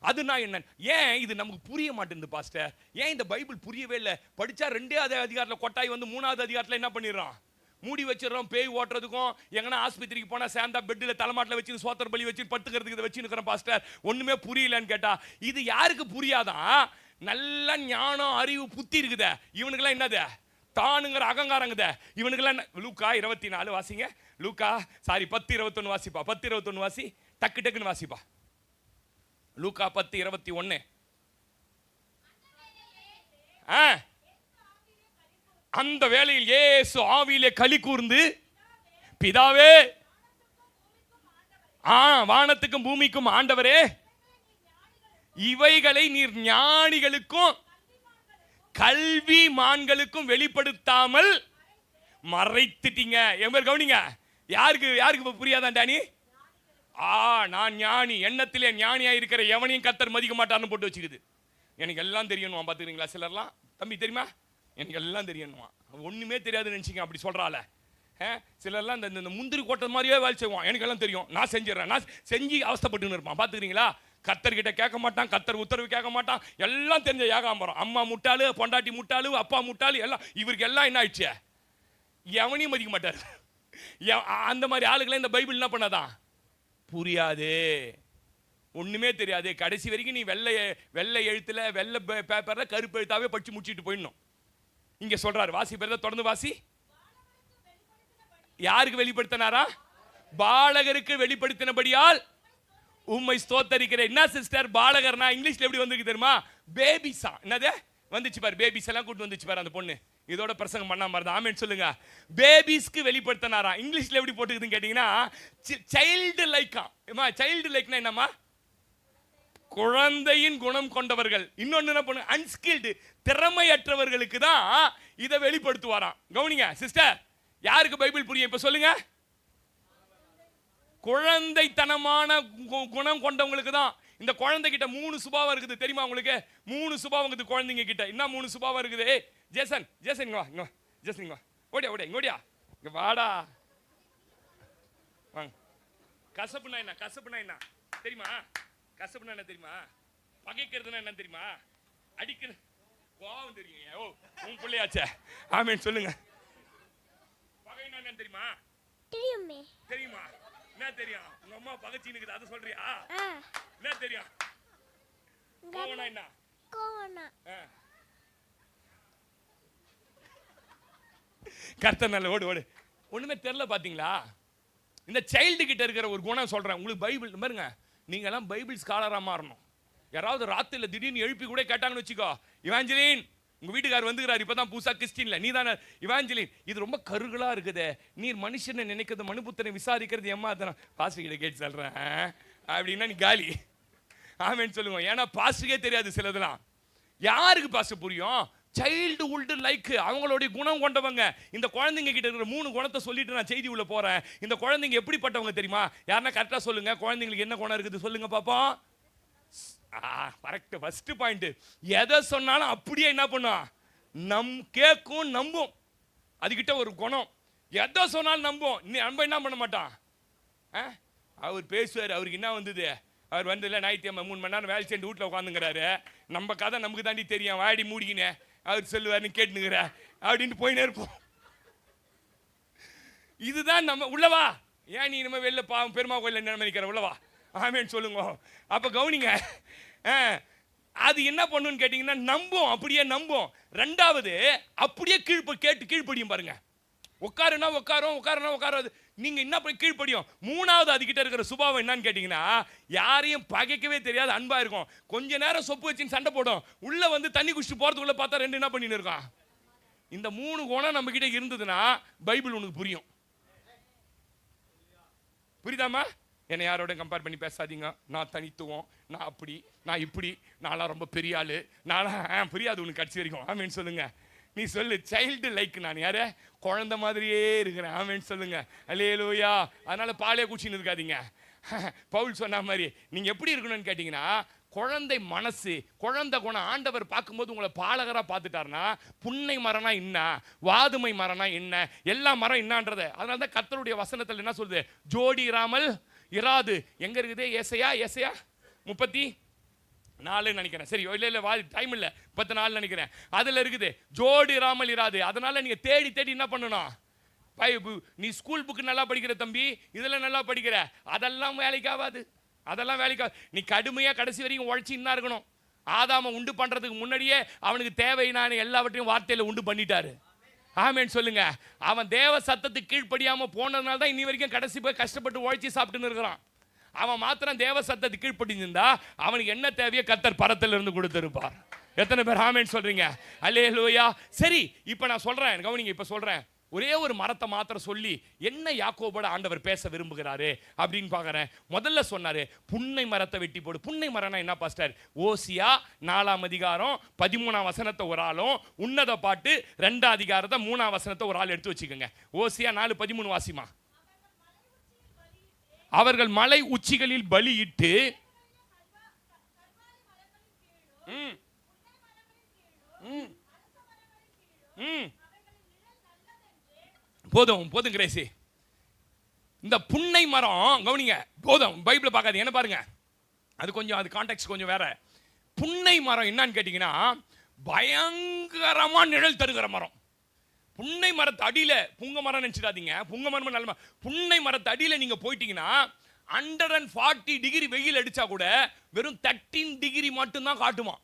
அதுனா என்ன. ஏன் இது நமக்கு புரிய மாட்டேங்குது பாஸ்டர்? ஏன் இந்த பைபிள் புரியவே இல்லை? படிச்சா 2வது அதிகாரத்தில் கொட்டாய் வந்து 3வது அதிகாரத்தில் என்ன பண்ணிடுறோம்? மூடி வச்சிடறோம். பேய் ஓட்டுறதுக்கும் எங்கன்னா ஆஸ்பத்திரிக்கு போனால் சேர்ந்தா பெட்டில் தலைமாட்டில் வச்சு சோத்திர பலி வச்சு படுத்துக்கிறதுக்கு இதை வச்சுருக்கிறோம் பாஸ்டர். ஒன்றுமே புரியலன்னு கேட்டா இது யாருக்கு புரியாதான்? நல்ல ஞானம் அறிவு புத்தி இருக்குதே இவனுக்கெல்லாம் என்னது? தானுங்கிற அகங்காரங்குத இவனுக்கெல்லாம். லூக்கா 24 வாசிங்க. லூக்கா 10:21 வாசிப்பா. 10:21 வாசி. டக்கு டக்குன்னு வாசிப்பா. லூக்கா 10:21. அந்த வேளையில் இயேசு ஆவியிலே களி கூர்ந்து, பிதாவே, வானத்துக்கும் பூமிக்கும் ஆண்டவரே, இவைகளை நீர் ஞானிகளுக்கும் கல்விமான்களுக்கும் வெளிப்படுத்தாமல் மறைத்துட்டீங்க. எம்பர் கவனிங்க. யாருக்கு புரியாதான் டானி? நான் ஞானி, எண்ணத்திலே ஞானியா இருக்கிற எவனையும் கர்த்தர் மதிக்க மாட்டார்னு போட்டு வச்சுக்குது. எனக்கு எல்லாம் தெரியணுமா? பாத்துக்கிறீங்களா? சிலர்லாம் தம்பி தெரியுமா, எனக்கு எல்லாம் தெரியணுமா, ஒண்ணுமே தெரியாதுன்னு நினைச்சிங்க அப்படி சொல்றால. சிலர்லாம் இந்த முந்திரி கோட்டை மாதிரியே வேலை செய்வான். எனக்கு எல்லாம் தெரியும், நான் செஞ்சிடறேன், நான் செஞ்சு அவஸ்தைப்பட்டுன்னு இருப்பான். பாத்துக்கிறீங்களா? கர்த்தர்கிட்ட கேட்க மாட்டான், கர்த்தர் உத்தரவு கேட்க மாட்டான். எல்லாம் தெரிஞ்ச ஏகாம்பரம். அம்மா முட்டாளு, பொண்டாட்டி முட்டாளு, அப்பா முட்டாளு, எல்லாம் இவருக்கு எல்லாம் என்ன ஆயிடுச்சு? எவனையும் மதிக்க மாட்டார். அந்த மாதிரி ஆளுகளை இந்த பைபிள் என்ன பண்ணாதான்? புரியாது, ஒண்ணுமே தெரியாது. கடைசி வரைக்கும் நீ வெள்ளை எழுத்துல வெள்ளை பேப்பர்ல கருப்பு எழுத்தாவே படிச்சு முடிச்சுட்டு போயிடணும். இங்க சொல்றாரு, வாசி பேர் தொடர்ந்து வாசி. யாருக்கு வெளிப்படுத்தினாரா? பாலகருக்கு வெளிப்படுத்தினபடியால் உம்மை ஸ்தோத்தரிக்கிறேன். என்ன சிஸ்டர் பாலகர்னா இங்கிலீஷ்ல எப்படி வந்திருக்கு தெரியுமா? பேபிஸா. என்னது வந்துச்சு பாரு, பேபிஸ் எல்லாம் கூட்டு வந்துச்சு பாரு அந்த பொண்ணு. இதோட பிரசங்கம் பண்ணாம இருந்தா ஆமென் சொல்லுங்க. பேபிஸ்க்கு வெளிப்படுத்தினாரா. இங்கிலீஷ்ல எப்படி போட்டுக்குதுன்னு கேட்டீங்கன்னா சைல்டு லைக்கா. சைல்டு லைக்னா என்னமா? குழந்தையின் குணம் கொண்டவர்கள். இன்னொன்னு என்ன பண்ணு, அன்ஸ்கில்டு, திறமையற்றவர்களுக்கு தான் இதை வெளிப்படுத்துவாராம். கவனிங்க சிஸ்டர், யாருக்கு பைபிள் புரியும் இப்ப சொல்லுங்க? குழந்தைத்தனமான குணம் கொண்டவங்களுக்கு தான். இந்த குழந்தை கிட்ட 3 சுபாவம் இருக்குது தெரியுமா உங்களுக்கு? 3 சுபாவம் இருக்குது குழந்தைங்க கிட்ட. என்ன 3 சுபாவம் இருக்குது? ஜேசன் இங்க வா, இங்க வா. ஜேசன் இங்க வா. ஓடியா இங்க ஓடியா, இங்க வாடா. வாங்க. கசப்புனா என்ன தெரியுமா? கசப்புனா என்ன தெரியுமா? பகைக்கிறதுனா என்ன தெரியுமா? அடிக்கிறது, கோவம் தெரியுங்க. ஓ உன் பிள்ளையாச்சே, ஆமென் சொல்லுங்க. பகைனா என்ன தெரியுமா? தெரியுமா? என்ன தெரியும்? உங்க அம்மா பகச்சினுக்குது அது சொல்றியா? என்ன தெரியும்? கோவனா என்ன? கர்த்தர் நல்ல ஓடு ஒண்ணுமே தெரியல. பாத்தீங்களா? இந்த சைல்டு கிட்ட இருக்கிற ஒரு குணம் சொல்றேன் உங்களுக்கு. பைபிள் பாருங்க, நீங்க எல்லாம் பைபிள் ஸ்காலரா மாறணும். யாராவது ராத்திரில திடீர்னு எழுப்பி கூட கேட்டாங்கன்னு வச்சுக்கோ, இவாஞ்சலின் உங்க வீட்டுக்காரர் வந்துக்கிறார், இப்பதான் புதுசா கிறிஸ்டின்ல, நீ தானே இவாஞ்சலின், இது ரொம்ப கருகளா இருக்குது, நீர் மனுஷனை நினைக்கிறது மனுபுத்தனை விசாரிக்கிறது ஏமாத்தனா, பாஸ்டர் கிட்ட கேட்டு சொல்றேன் அப்படின்னா நீ காலி. ஆமென் சொல்லுங்க. ஏன்னா பாஸ்டருக்கே தெரியாது சிலதெல்லாம். யாருக்கு பாஸ்டர் புரியும்? சைல்டு உல்டு லைக், அவங்களுடைய குணம் கொண்டவங்க. இந்த குழந்தைங்க கிட்ட இருக்கிற 3 குணத்தை சொல்லிட்டு நான் செய்தி உள்ள போறேன். இந்த குழந்தைங்க எப்படிப்பட்டவங்க தெரியுமா? யாருன்னா கரெக்டா சொல்லுங்க, குழந்தைங்களுக்கு என்ன குணம் இருக்குது சொல்லுங்க பாப்போம். கரெக்ட். ஃபர்ஸ்ட் பாயிண்ட், எதை சொன்னாலும் அப்படியே என்ன பண்ணும்? கேட்கும், நம்பும். அதுகிட்ட ஒரு குணம், எதை சொன்னாலும் நம்பும். நம்ம என்ன பண்ண மாட்டான்? அவர் பேசுவார், அவருக்கு என்ன வந்தது? அவர் வந்ததில்ல ஞாயிற்றுக்கிழமை 3 மணி நேரம் வேலை செஞ்சு வீட்டில் உட்காந்துங்கிறாரு. நம்ம கதை நமக்கு தாண்டி தெரியும், வாடி மூடிக்கினே அவர் சொல்லுவார்னு கேட்டுனுங்கிற அப்படின்னு போயினே இருப்போம். இதுதான் நம்ம உள்ளவா. ஏன் நீ நம்ம வெளில பெருமா கோயில் என்ன நினைக்கிற உள்ளவா? ஆமேன்னு சொல்லுங்க. அப்ப கவனிங்க, அது என்ன பண்ணுன்னு கேட்டீங்கன்னா நம்பும், அப்படியே நம்பும். 2வது அப்படியே கீழ்ப்படியும். பாருங்க, உட்காருனா உட்காரும், உட்காருனா உட்காராது. நீங்க என்ன போய் கீழ்ப்படியும். 3வது அதுகிட்ட இருக்கிற சுபாவம் என்னன்னு கேட்டீங்கன்னா யாரையும் பகைக்கவே தெரியாது, அன்பா இருக்கும். கொஞ்ச நேரம் சொப்பு வச்சுன்னு சண்டை போடும், உள்ள வந்து தண்ணி குடிச்சிட்டு போறதுக்குள்ள பார்த்தா 2 என்ன பண்ணின்னு இருக்கான். இந்த 3 குணம் நம்ம கிட்ட இருந்ததுன்னா பைபிள் உனக்கு புரியும். புரியுதாமா? என்னை யாரோட கம்பேர் பண்ணி பேசாதீங்க. நான் தனித்துவம், நான் அப்படி, நான் இப்படி, நான்லாம் ரொம்ப பெரிய ஆளு, நான்லாம் புரியாது உனக்கு கடைசி வரைக்கும். ஆமேன்னு சொல்லுங்க. நீ சொல்லு, சைல்டு லைக், நான் யாரு? குழந்தை மாதிரியே இருக்கிறேன். ஆமேன்னு சொல்லுங்க. அல்லேலூயா. அதனால பாலே குடிச்சின்னு இருக்காதீங்க. பவுல் சொன்ன மாதிரி நீங்க எப்படி இருக்கணும்னு கேட்டீங்கன்னா, குழந்தை மனசு, குழந்தை குணம். ஆண்டவர் பார்க்கும்போது உங்களை பாலகரா பார்த்துட்டாருன்னா, புன்னை மரம்னா என்ன, வாதுமை மரம்னா என்ன, எல்லா மரம் என்னன்றத. அதனால தான் கர்த்தருடைய வசனத்தில் என்ன சொல்லுது, ஜோடி இராமல் இராது. எங்க இருக்குது? ஏசாயா 34 நினைக்கிறேன். சரி, இல்ல டைம் இல்ல, 14 நினைக்கிறேன். அதுல இருக்குது ஜோடி இராமல் இராது. அதனால நீங்க தேடி தேடி என்ன பண்ணணும்? நீ ஸ்கூல் புக்கு நல்லா படிக்கிற தம்பி, இதுல நல்லா படிக்கிற, அதெல்லாம் வேலைக்கு ஆகாது. அதெல்லாம் வேலைக்கு. நீ கடுமையா கடைசி வரைக்கும் உழைச்சி என்ன இருக்கணும்? ஆதாம உண்டு பண்றதுக்கு முன்னாடியே அவனுக்கு தேவையான எல்லாவற்றையும் வார்த்தையில உண்டு பண்ணிட்டாரு. ஆமென் சொல்லுங்க. அவன் தேவ சத்தத்துக்கு கீழ்ப்படியாம போனதுனால தான் இன்னி வரைக்கும் கடைசி போய் கஷ்டப்பட்டு உழைச்சி சாப்பிட்டுன்னு இருக்கிறான். அவன் மாத்திரம் தேவ சத்தத்துக்கு கீழ்ப்படிஞ்சிருந்தா அவனுக்கு என்ன தேவையோ கர்த்தர் பரத்துல இருந்து கொடுத்திருப்பார். எத்தனை பேர் ஆமென் சொல்றீங்க? அல்லேலூயா. சரி, இப்ப நான் சொல்றேன், கவனிங்க. இப்ப சொல்றேன், ஒரே ஒரு மரத்தை மாத்திரம் சொல்லி என்ன யாக்கோபோட ஆண்டவர் பேச விரும்புகிறாரு அப்படின்னு பார்க்குறேன். முதல்ல சொன்னாரு புன்னை மரத்தை வெட்டி போடு. புன்னை மரம்னா என்ன பாஸ்டர்? ஓசியா 4ஆம் அதிகாரம் 13ஆம் வசனத்தை ஒரு ஆளும், உன்னத பாட்டு 2ஆம் அதிகாரத்தை 3ஆம் வசனத்தை ஒரு ஆள் எடுத்து வச்சுக்கோங்க. ஓசியா 4:13 வாசிமா. அவர்கள் மலை உச்சிகளில் பலியிட்டு போதும் கிரேசி. இந்த புன்னை மரம் கவனிங்க, போதும். பைபிளை பார்க்காது என்ன பாருங்க, அது கொஞ்சம், அது கான்டெக்ட் கொஞ்சம் வேற. புன்னை மரம் என்னன்னு கேட்டீங்கன்னா, பயங்கரமா நிழல் தருகிற மரம். புன்னை மரத்து அடியில, புங்க மரம் நினைச்சிடாதீங்க, புங்க மரம் நல்ல. புன்னை மரத்து அடியில நீங்க போயிட்டீங்கன்னா 140 டிகிரி வெயில் அடிச்சா கூட வெறும் 13 டிகிரி மட்டும்தான் காட்டுமா.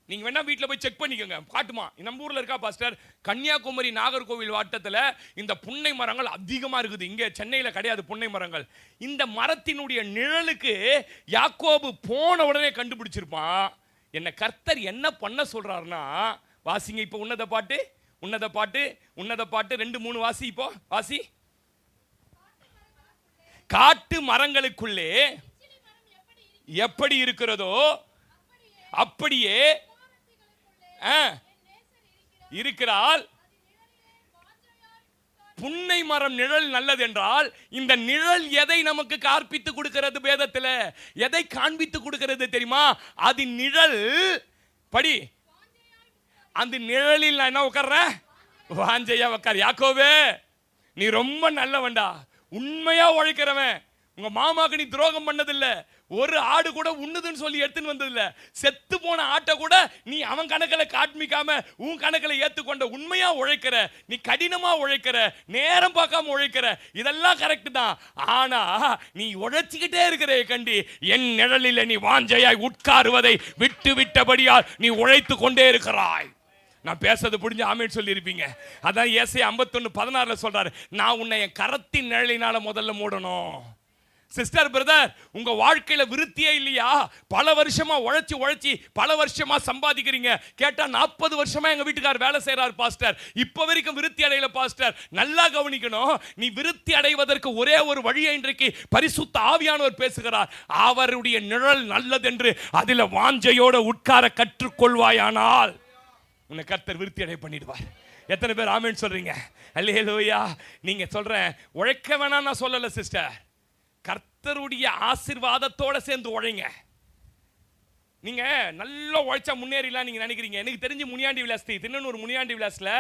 நீங்க வேணா வீட்டில் போய் செக் பண்ணிக்கோங்க, காட்டுமா. நம்ம ஊர்ல இருக்கா பாஸ்டர்? கன்னியாகுமரி நாகர்கோவில் வாட்டத்தில் இந்த புன்னை மரங்கள் அதிகமா இருக்குது. இங்க சென்னையில் கிடையாது புன்னை மரங்கள். இந்த மரத்தினுடைய நிழலுக்கு யாக்கோபு போன உடனே கண்டுபிடிச்சிருப்பான். என்ன கர்த்தர் என்ன பண்ண சொல்றாருன்னா, வாசிங்க இப்போ உன்னத பாட்டு 2-3 வாசி. இப்போ வாசி. காட்டு மரங்களுக்குள்ளே எப்படி இருக்கிறதோ அப்படியே இருக்கிறாள். புன்னை மரம் நிழல் நல்லது என்றால், இந்த நிழல் எதை நமக்கு காண்பித்து கொடுக்கிறது? வேதத்தில் எதை காண்பித்து கொடுக்கிறது தெரியுமா? அது நிழல் படி. அந்த நிழலில் நான் என்ன உட்கார்றேன்? வாஞ்சையா உட்கார். யாக்கோவே, நீ ரொம்ப நல்லவன்டா, உண்மையா உழைக்கிறவன். உங்க மாமாக்கு நீ துரோகம் பண்ணதில்லை. ஒரு ஆடு கூட உண்ணுதுன்னு சொல்லி எடுத்துன்னு வந்ததில்ல. செத்து போன ஆட்டை கூட நீ அவன் கணக்கில் காட்மிக்காம உன் கணக்கில் ஏத்துக்கொண்ட. உண்மையா உழைக்கிற, நீ கடினமா உழைக்கிற, நேரம் பார்க்காம உழைக்கிற, இதெல்லாம் கரெக்ட் தான். ஆனா நீ உழைச்சிக்கிட்டே இருக்கிற கண்டி, என் நிழலில் நீ வாஞ்சையாய் உட்காருவதை விட்டு விட்டபடியால் நீ உழைத்து கொண்டே இருக்கிறாய். நான் பேசுறது புரிஞ்சு ஆமேன் சொல்லி இருப்பீங்க. அதான் ஏசாயா 51:16 சொல்றாரு, நான் உன்னை என் கரத்தின் நிழலினால முதல்ல மூடணும். சிஸ்டர், பிரதர், உங்க வாழ்க்கையில விருத்தியே இல்லையா? பல வருஷமா உழைச்சி பல வருஷமா சம்பாதிக்கிறீங்க. கேட்டா 40 வருஷமா எங்க வீட்டுக்காரர் வேலை செய்யறாரு பாஸ்டர், இப்ப வரைக்கும் விருத்தி அடையல பாஸ்டர். நல்லா கவனிக்கணும், நீ விருத்தி அடைவதற்கு ஒரே ஒரு வழியை இன்றைக்கு பரிசுத்த ஆவியானவர் பேசுகிறார். அவருடைய நிழல் நல்லதென்று அதில் வாஞ்சையோட உட்கார கற்றுக்கொள்வாயானால் உன்னை கர்த்தர் விருத்தி அடைய பண்ணிடுவார். எத்தனை பேர் ஆமென் சொல்றீங்க? அல்லேலூயா. நீங்க சொல்றேன் உழைக்க வேணாம் நான் சொல்லல சிஸ்டர், கர்த்தருடைய ஆசீர்வாதத்தோட சேர்ந்து உழைங்க. நீங்க நல்லா உழைச்சா முன்னேறலாம் நீங்க நினைக்கிறீங்க. எனக்கு தெரிஞ்சு முனியாண்டி விலாஸ், தின்னூர் முனியாண்டி விலாஸ்ல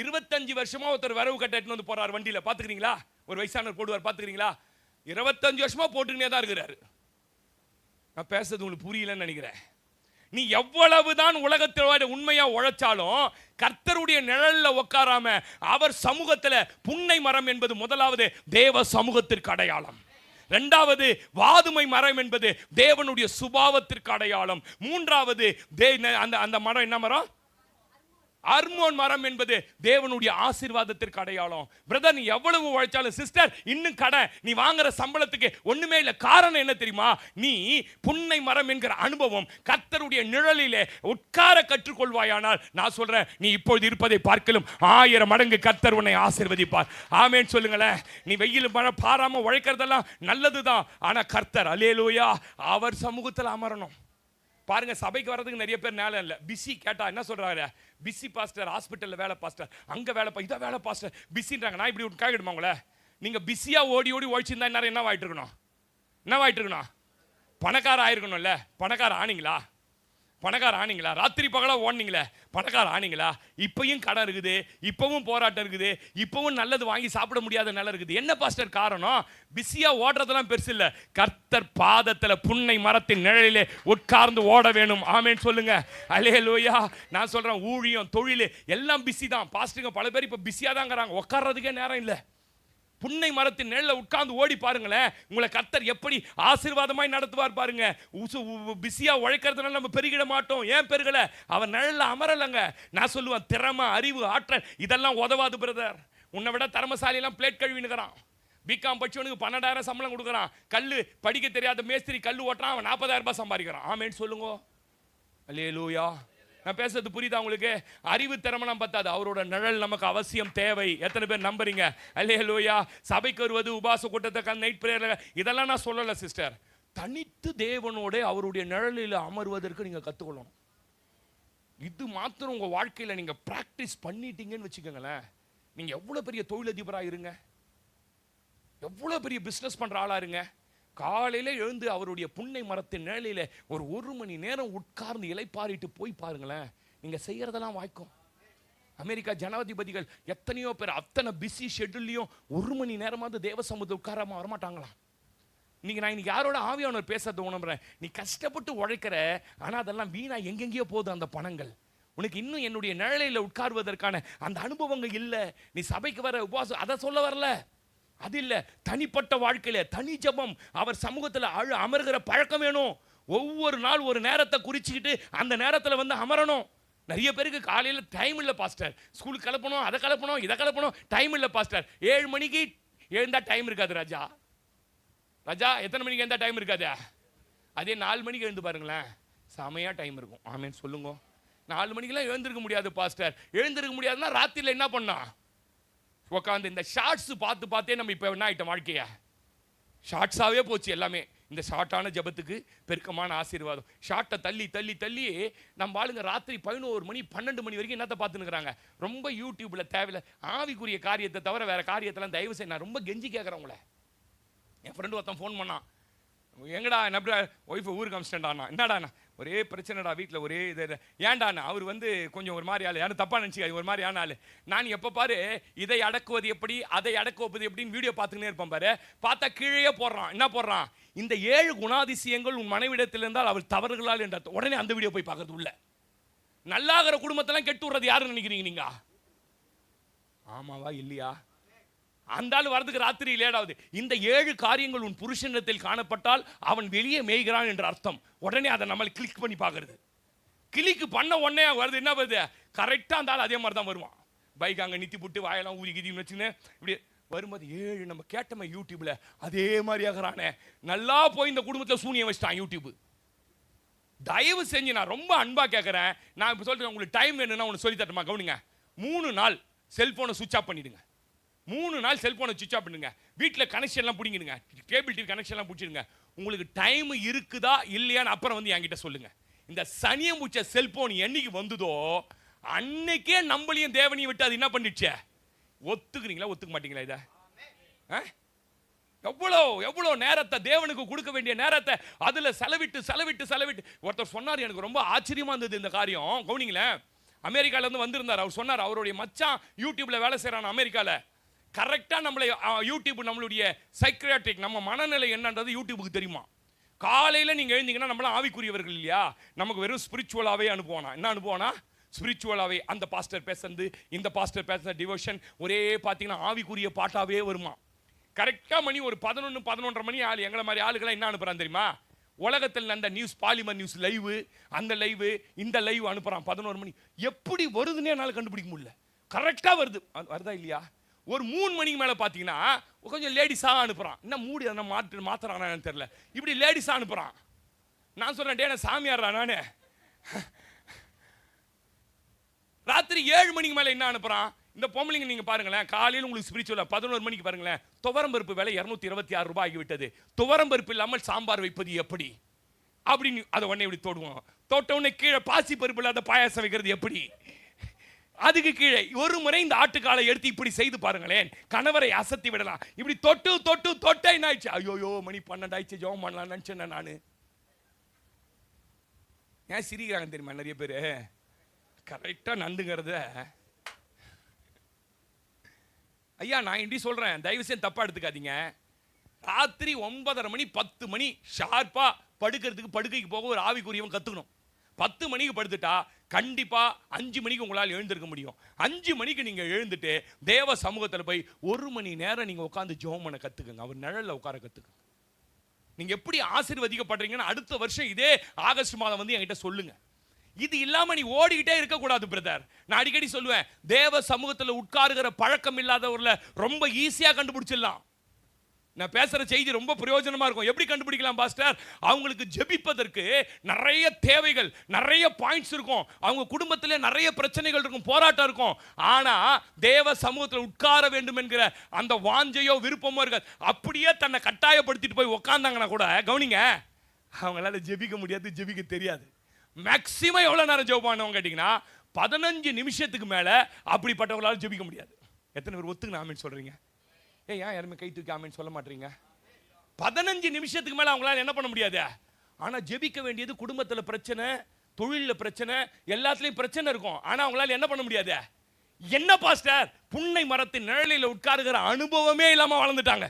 25 வருஷமா ஒருத்தர் வரவு கட்டிட்டு வந்து போறாரு வண்டியில. பாத்துக்கிறீங்களா? ஒரு வயசானவர் போடுவார், பாத்துக்கிறீங்களா? 25 வருஷமா போட்டுக்கிட்டே தான் இருக்கிறாரு. நான் பேசுறது உங்களுக்கு புரியலன்னு நினைக்கிறேன். நீ எவ்வளவுதான் உலகத்தில் உண்மையா உழைச்சாலும் கர்த்தருடைய நிழல்ல உட்காராம அவர் சமூகத்தில், புன்னை மரம் என்பது முதலாவது தேவ சமூகத்திற்கு அடையாளம். இரண்டாவது வாதுமை மரம் என்பது தேவனுடைய சுபாவத்திற்கு அடையாளம். மூன்றாவது அந்த மரம் என்ன மரம்? அர்மோன் மரம் என்பது தேவனுடைய ஆசீர்வாதத்திற்கு அடையாளம். பிரதர், நீ எவ்வளவு உழைச்சாலும், சிஸ்டர் இன்னும் கடன், நீ வாங்குற சம்பளத்துக்கு ஒண்ணுமே இல்லை. காரணம் என்ன தெரியுமா? நீ புன்னை மரம் என்கிற அனுபவம் கர்த்தருடைய நிழலிலே உட்கார கற்றுக்கொள்வாயானால், நான் சொல்றேன், நீ இப்பொழுது இருப்பதை பார்க்கலும் 1000 மடங்கு கர்த்தர் உன்னை ஆசீர்வதிப்பார். ஆமென் சொல்லுங்களேன். நீ வெயில் மழை பாராம உழைக்கிறதெல்லாம் நல்லதுதான், ஆனா கர்த்தர், அல்லேலூயா, அவர் சமூகத்தில் அமரணும். பாருங்க, சபைக்கு வர்றதுக்கு நிறைய பேர் நேரம் இல்லை, பிஸி. கேட்டா என்ன சொல்றாரு? பிஸி பாஸ்டர், ஹாஸ்பிட்டல்ல வேலை பாஸ்டர், அங்க வேலை, இதை வேலை பாஸ்டர், பிஸின்றாங்க. நான் இப்படி கேட்கணுமா உங்களை? நீங்க பிஸியா ஓடி ஓடி உழைச்சிருந்தா என்ன ஆயிட்டு இருக்கணும்? என்னவாயிட்டு இருக்கணும்? பணக்கார ஆயிருக்கணும்ல. பணக்கார ஆனீங்களா? பணக்கார ஆனீங்களா? ராத்திரி பகலா ஓடுனீங்களே, பணக்கார ஆனீங்களா? இப்பயும் கடன் இருக்குது, இப்பவும் போராட்டம் இருக்குது, இப்பவும் நல்லது வாங்கி சாப்பிட முடியாத நிலை இருக்குது. என்ன பாஸ்டர் காரணம்? பிஸியா ஓடுறதெல்லாம் பெருசு இல்ல. கர்த்தர் பாதத்துல புன்னை மரத்தின் நிழலிலே உட்கார்ந்து ஓட வேணும். ஆமென் சொல்லுங்க. அல்லேலூயா. நான் சொல்றேன், ஊழியம், தொழில் எல்லாம் பிஸி தான். பாஸ்டருங்க பல பேர் இப்ப பிஸியா தான்ங்கறாங்க, உட்கார்றதுக்கே நேரம் இல்லை. புன்னை மரத்தின் நிழல்ல உட்கார்ந்து ஓடி பாருங்களேன், உங்களை கர்த்தர் எப்படி ஆசீர்வாதமாய் நடத்துவார் பாருங்க. பிஸியா உழைக்கிறதுனால நம்ம பெருகிட மாட்டோம். ஏன் பெருகல? அவர் நிழல்ல அமரலங்க. நான் சொல்லுவேன், திறமை, அறிவு, ஆற்றல் இதெல்லாம் உதவாது பிரதர். உன்னை விட திறமசாலி எல்லாம் பிளேட் கழுவினுக்கிறான். பிகாம் படிச்சவனுக்கு 12,000 சம்பளம் கொடுக்குறான். கல்லு படிக்க தெரியாத மேஸ்திரி கல்லு ஓட்டுறான், அவன் 40,000 ரூபாய் சம்பாதிக்கிறான். ஆமென் சொல்லுங்க. அல்லேலூயா. நான் பேசுறது புரியுதா உங்களுக்கு? அறிவு திறமனம் பத்தாது, அவரோட நிழல் நமக்கு அவசியம் தேவை. எத்தனை பேர் நம்புறீங்க? அல்லேலூயா. சபைக்கு வருவது, உபாச கூட்டத்தை, நைட் பிரேயர், இதெல்லாம் நான் சொல்லல சிஸ்டர். தனித்து தேவனோட அவருடைய நிழலில் அமர்வதற்கு நீங்க கத்துக்கொள்ளணும். இது மாத்திரம் உங்க வாழ்க்கையில நீங்க பிராக்டிஸ் பண்ணிட்டீங்கன்னு வச்சுக்கோங்களேன், நீங்க எவ்வளவு பெரிய தொழிலதிபரா இருங்க, எவ்வளவு பெரிய பிசினஸ் பண்ற ஆளா இருங்க, காலையில எழுந்து அவருடைய புன்னை மரத்தின் நிழலில ஒரு மணி நேரம் உட்கார்ந்து இலைப்பாரிட்டு போய் பாருங்களேன், நீங்க செய்யறதெல்லாம் வாய்க்கும். அமெரிக்கா ஜனாதிபதிகள் எத்தனையோ பேர் அத்தனை பிஸி ஷெட்யூல்லையும் 1 மணி நேரமாவது தேவ சமூகத்தில் உட்காராம வரமாட்டாங்களாம். நான் இன்னைக்கு யாரோட ஆவியானவர் பேசுறத உணர்றேன். நீ கஷ்டப்பட்டு உழைக்கிற, ஆனா அதெல்லாம் வீணா எங்கெங்கேயோ போகுது அந்த பணங்கள். உனக்கு இன்னும் என்னுடைய நிழலில் உட்கார்வதற்கான அந்த அனுபவங்கள் இல்லை. நீ சபைக்கு வர உபவாசம் அதை சொல்ல வரல, அது இல்ல. தனிப்பட்ட வாழ்க்கையில தனி ஜெபம், அவர் சமூகத்தில் அமர்கிற பழக்கம் வேணும். ஒவ்வொரு நாள் ஒரு நேரத்தை குறிச்சுக்கிட்டு அந்த நேரத்தில் வந்து அமரணும். நிறைய பேருக்கு காலையில் டைம் இல்லை பாஸ்டர், ஸ்கூலுக்கு கிளப்பணும், அதை கிளப்பணும், இதை கிளப்பணும், டைம் இல்லை பாஸ்டர். 7 மணிக்கு எழுந்தா டைம் இருக்காது ராஜா. ராஜா எத்தனை மணிக்கு எழுந்தா டைம் இருக்காது? அதே 4 மணிக்கு எழுந்து பாருங்களேன், செமையா டைம் இருக்கும். ஆமென் சொல்லுங்க. 4 மணிக்கெல்லாம் எழுந்திருக்க முடியாது பாஸ்டர். எழுந்திருக்க முடியாதுன்னா ராத்திரியில் என்ன பண்ணா? உட்காந்து இந்த ஷார்ட்ஸ் பார்த்தே நம்ம இப்போ என்ன ஆகிட்டோம், வாழ்க்கைய ஷார்ட்ஸாகவே போச்சு எல்லாமே. இந்த ஷார்ட்டான ஜபத்துக்கு பெருக்கமான ஆசீர்வாதம். ஷார்ட்டை தள்ளி நம்ம ஆளுங்க ராத்திரி 11 மணி 12 மணி வரைக்கும் என்னத்தை பார்த்துன்னுக்குறாங்க. ரொம்ப யூடியூப்பில் தேவையில்லை ஆவிக்குரிய காரியத்தை தவிர வேறு காரியத்தெல்லாம் தயவு செய்ய நான் ரொம்ப கெஞ்சி கேட்குறேன் உங்களை. என் ஃப்ரெண்டு ஒருத்தன் ஃபோன் பண்ணான், எங்கடா என்ன ஒய்ஃபை ஊருக்கு அமிச்சிட்டேன்டாண்ணா. என்னடாண்ணா ஒரே பிரச்சனைடா வீட்டில், ஒரே இது. ஏன்டாண்ணா அவர் வந்து கொஞ்சம் ஒரு மாதிரி ஆள், யாரும் தப்பாக நினச்சிக்காது, ஒரு மாதிரி ஆள். நான் எப்போ பாரு இதை அடக்குவது எப்படி, அதை அடக்குவது எப்படின்னு வீடியோ பார்த்துக்கினே இருப்பேன் பாரு. பார்த்தா கீழே போடுறான். என்ன போடுறான்? இந்த 7 குணாதிசயங்கள் உன் மனைவிடத்தில் இருந்தால் அவள் தவறுகளால் என்ற உடனே அந்த வீடியோ போய் பார்க்கறது உள்ள. நல்லாகிற குடும்பத்தெல்லாம் கெட்டு விடுறது யாருன்னு நினைக்கிறீங்க நீங்க? ஆமாவா இல்லையா? அந்த ஆள் வரதுக்கு ராத்திரி லேடாவது. இந்த 7 காரியங்கள் உன் புருஷனிடத்தில் காணப்பட்டால் அவன் வெளியே மேய்கிறான் என்ற அர்த்தம். உடனே அதை நம்ம கிளிக் பண்ணி பார்க்கறது. கிளிக் பண்ண உடனே வருது, என்ன வருது? கரெக்டாக அந்த ஆள் அதே மாதிரி தான் வருவான். பைக் அங்கே நிறுத்தி போட்டு வாயெல்லாம் ஊதி கிதின்னு வச்சுன்னு இப்படி வரும்போது 7 நம்ம கேட்டோமே யூடியூப்ல அதே மாதிரி ஆகிறானே. நல்லா போய் இந்த குடும்பத்தில் சூனியம் வச்சிட்டான் யூடியூப். தயவு செஞ்சு நான் ரொம்ப அன்பா கேட்குறேன். நான் இப்போ சொல்றேன், உங்களுக்கு டைம் வேணும்னா ஒன்று சொல்லி தரட்டுமா? கவனிங்க. 3 நாள் செல்போனை சுவிட்ச் ஆஃப் பண்ணிடுங்க. 3 நாள் செல்போனை சுவிட்ச் ஆஃப் பண்ணுங்க. வீட்டில் கனெக்ஷன்லாம் பிடிங்கிடுங்க, கேபிள் டிவி கனெக்ஷன்லாம் பிடிச்சிடுங்க. உங்களுக்கு டைம் இருக்குதா இல்லையான்னு அப்புறம் வந்து என்கிட்ட சொல்லுங்க. இந்த சனியம் பிடிச்ச செல்போன் என்னைக்கு வந்ததோ அன்னைக்கே நம்மளையும் தேவனையும் விட்டு அது என்ன பண்ணிடுச்சே. ஒத்துக்கிறீங்களா ஒத்துக்க மாட்டீங்களா? இதை எவ்வளோ நேரத்தை தேவனுக்கு கொடுக்க வேண்டிய நேரத்தை அதுல செலவிட்டு ஒருத்தர் சொன்னார், எனக்கு ரொம்ப ஆச்சரியமா இருந்தது இந்த காரியம். கவனிங்களேன். அமெரிக்கால இருந்து வந்திருந்தார். அவர் சொன்னார், அவருடைய மச்சான் யூடியூப்ல வேலை செய்யறான் அமெரிக்கால. கரெக்டாக நம்மளை யூடியூப் நம்மளுடைய சைக்கியாட்ரிக் நம்ம மனநிலை என்னன்றது யூடியூபுக்கு தெரியுமா? காலையில் நீங்கள் எழுந்தீங்கன்னா நம்மளாம் ஆவிக்குரியவர்கள் இல்லையா, நமக்கு வெறும் ஸ்பிரிச்சுவலாகவே அனுப்புவானா. என்ன அனுப்புவானா? ஸ்பிரிச்சுவலாகவே. அந்த பாஸ்டர் பேசுறது, இந்த பாஸ்டர் பேசுகிற டிவோஷன் ஒரே பார்த்தீங்கன்னா ஆவிக்குரிய பாட்டாகவே வருமா. கரெக்டாக மணி ஒரு 11, 11:30 மணி ஆள் எங்களை மாதிரி ஆளுகளாம் என்ன அனுப்புகிறான் தெரியுமா? உலகத்தில் அந்த நியூஸ், பாலிமர் நியூஸ் லைவ், அந்த லைவ், இந்த லைவ் அனுப்புகிறான் 11 மணி. எப்படி வருதுன்னே என்னால் கண்டுபிடிக்க முடியல. கரெக்டாக வருதா இல்லையா? ஒரு 3 மணிக்கு மேலே பார்த்தீங்கன்னா கொஞ்சம் லேடிஸாக அனுப்புகிறான். என்ன மூடி அதை மாற்றுறான்னு தெரியல, இப்படி லேடிஸாக அனுப்புகிறான். நான் சொல்கிறேன், டே நான் சாமியாடுறா நான். ராத்திரி 7 மணிக்கு மேலே என்ன அனுப்புகிறான்? இந்த பொம்பளைங்க நீங்கள் பாருங்களேன், காலையில் உங்களுக்கு ஸ்பிரிச்சுவலாக 11 மணிக்கு பாருங்களேன், துவரம்பருப்பு விலை 226 ரூபாய் ஆகிவிட்டது. துவரம்பருப்பு இல்லாமல் சாம்பார் வைப்பது எப்படி அப்படின்னு அதை உடனே இப்படி தொடுவோம். தொட்ட உடனே கீழே பாசி பருப்பு இல்லாத பாயாசம் வைக்கிறது எப்படி? அதுக்கு கீழே ஒரு முறை இந்த ஆட்டுக்காலை எடுத்து இப்படி செய்து பாருங்களேன், கணவரை அசத்தி விடலாம். இப்படி தொட்டு தொட்டு தொட்ட என்ன ஆயிடுச்சு, ஐயோ மணி 12 ஆயிடுச்சு, ஜெபம் பண்ணலாம் நினைச்சேன் நானு. ஏன் சிரிக்கிறாங்க தெரியுமா நிறைய பேரு? கரெக்டா நண்டுங்கிறத ஐயா நான் இப்படி சொல்றேன், தயவு செய்து தப்பா எடுத்துக்காதீங்க. ராத்திரி 9:30 மணி 10 மணி ஷார்ப்பா படுக்கிறதுக்கு படுக்கைக்கு போக ஒரு ஆவிக்குரியவன் கத்துக்கணும். 10 மணிக்கு படுத்துட்டா கண்டிப்பா 5 மணிக்கு உங்களால் எழுந்திருக்க முடியும். 5 மணிக்கு நீங்க எழுந்துட்டு தேவ சமூகத்தில் போய் 1 மணி நேரம் நீங்க உட்கார்ந்து ஜெபம் பண்ண கத்துக்குங்க. அவர் நிழல்ல உட்கார கத்துக்குங்க. நீங்க எப்படி ஆசீர்வதிக்கப்படுறீங்கன்னு அடுத்த வருஷம் இதே ஆகஸ்ட் மாதம் வந்து என்கிட்ட சொல்லுங்க. இது இல்லாம நீ ஓடிக்கிட்டே இருக்க கூடாது பிரதர். நான் அடிக்கடி சொல்லுவேன், தேவ சமூகத்தில் உட்காருகிற பழக்கம் இல்லாதவர்ல ரொம்ப ஈஸியா கண்டுபிடிச்சிடலாம். நான் பேசுற செய்தி ரொம்ப பிரயோஜனமா இருக்கும். எப்படி கண்டுபிடிக்கலாம் பாஸ்டர்? அவங்களுக்கு ஜெபிப்பதற்கு நிறைய தேவைகள், நிறைய பாயிண்ட்ஸ் இருக்கும். அவங்க குடும்பத்திலே நிறைய பிரச்சனைகள் இருக்கும், போராட்டம் இருக்கும். ஆனா தேவ சமூகத்தில் உட்கார வேண்டும் என்கிற அந்த வாஞ்சையோ விருப்பமோ இருக்காது. அப்படியே தன்னை கட்டாயப்படுத்திட்டு போய் உட்கார்ந்தாங்கன்னா கூட கவனிங்க, அவங்களால ஜெபிக்க முடியாது, ஜெபிக்க தெரியாது. மேக்சிமம் எவ்வளவு நேரம் ஜெபம் பண்ணுவாங்க கேட்டீங்கன்னா 15 நிமிஷத்துக்கு மேல அப்படிப்பட்டவங்களால ஜெபிக்க முடியாது. எத்தனை பேர் ஒத்துக்கு ஆமென் சொல்றீங்க? ஏன் யாருமே கை தூக்கி ஆமென் சொல்ல மாட்டீங்க? 15 நிமிஷத்துக்கு மேல அவங்களால என்ன பண்ண முடியாது. ஆனா ஜெபிக்க வேண்டியது குடும்பத்துல பிரச்சனை, தொழில பிரச்சனை, எல்லாத்துலயும் பிரச்சனை இருக்கும். ஆனா அவங்களால என்ன பண்ண முடியாது. என்ன பாஸ்டர், புன்னை மரத்தின் நிழலில் உட்காருகிற அனுபவமே இல்லாம வளர்ந்துட்டாங்க,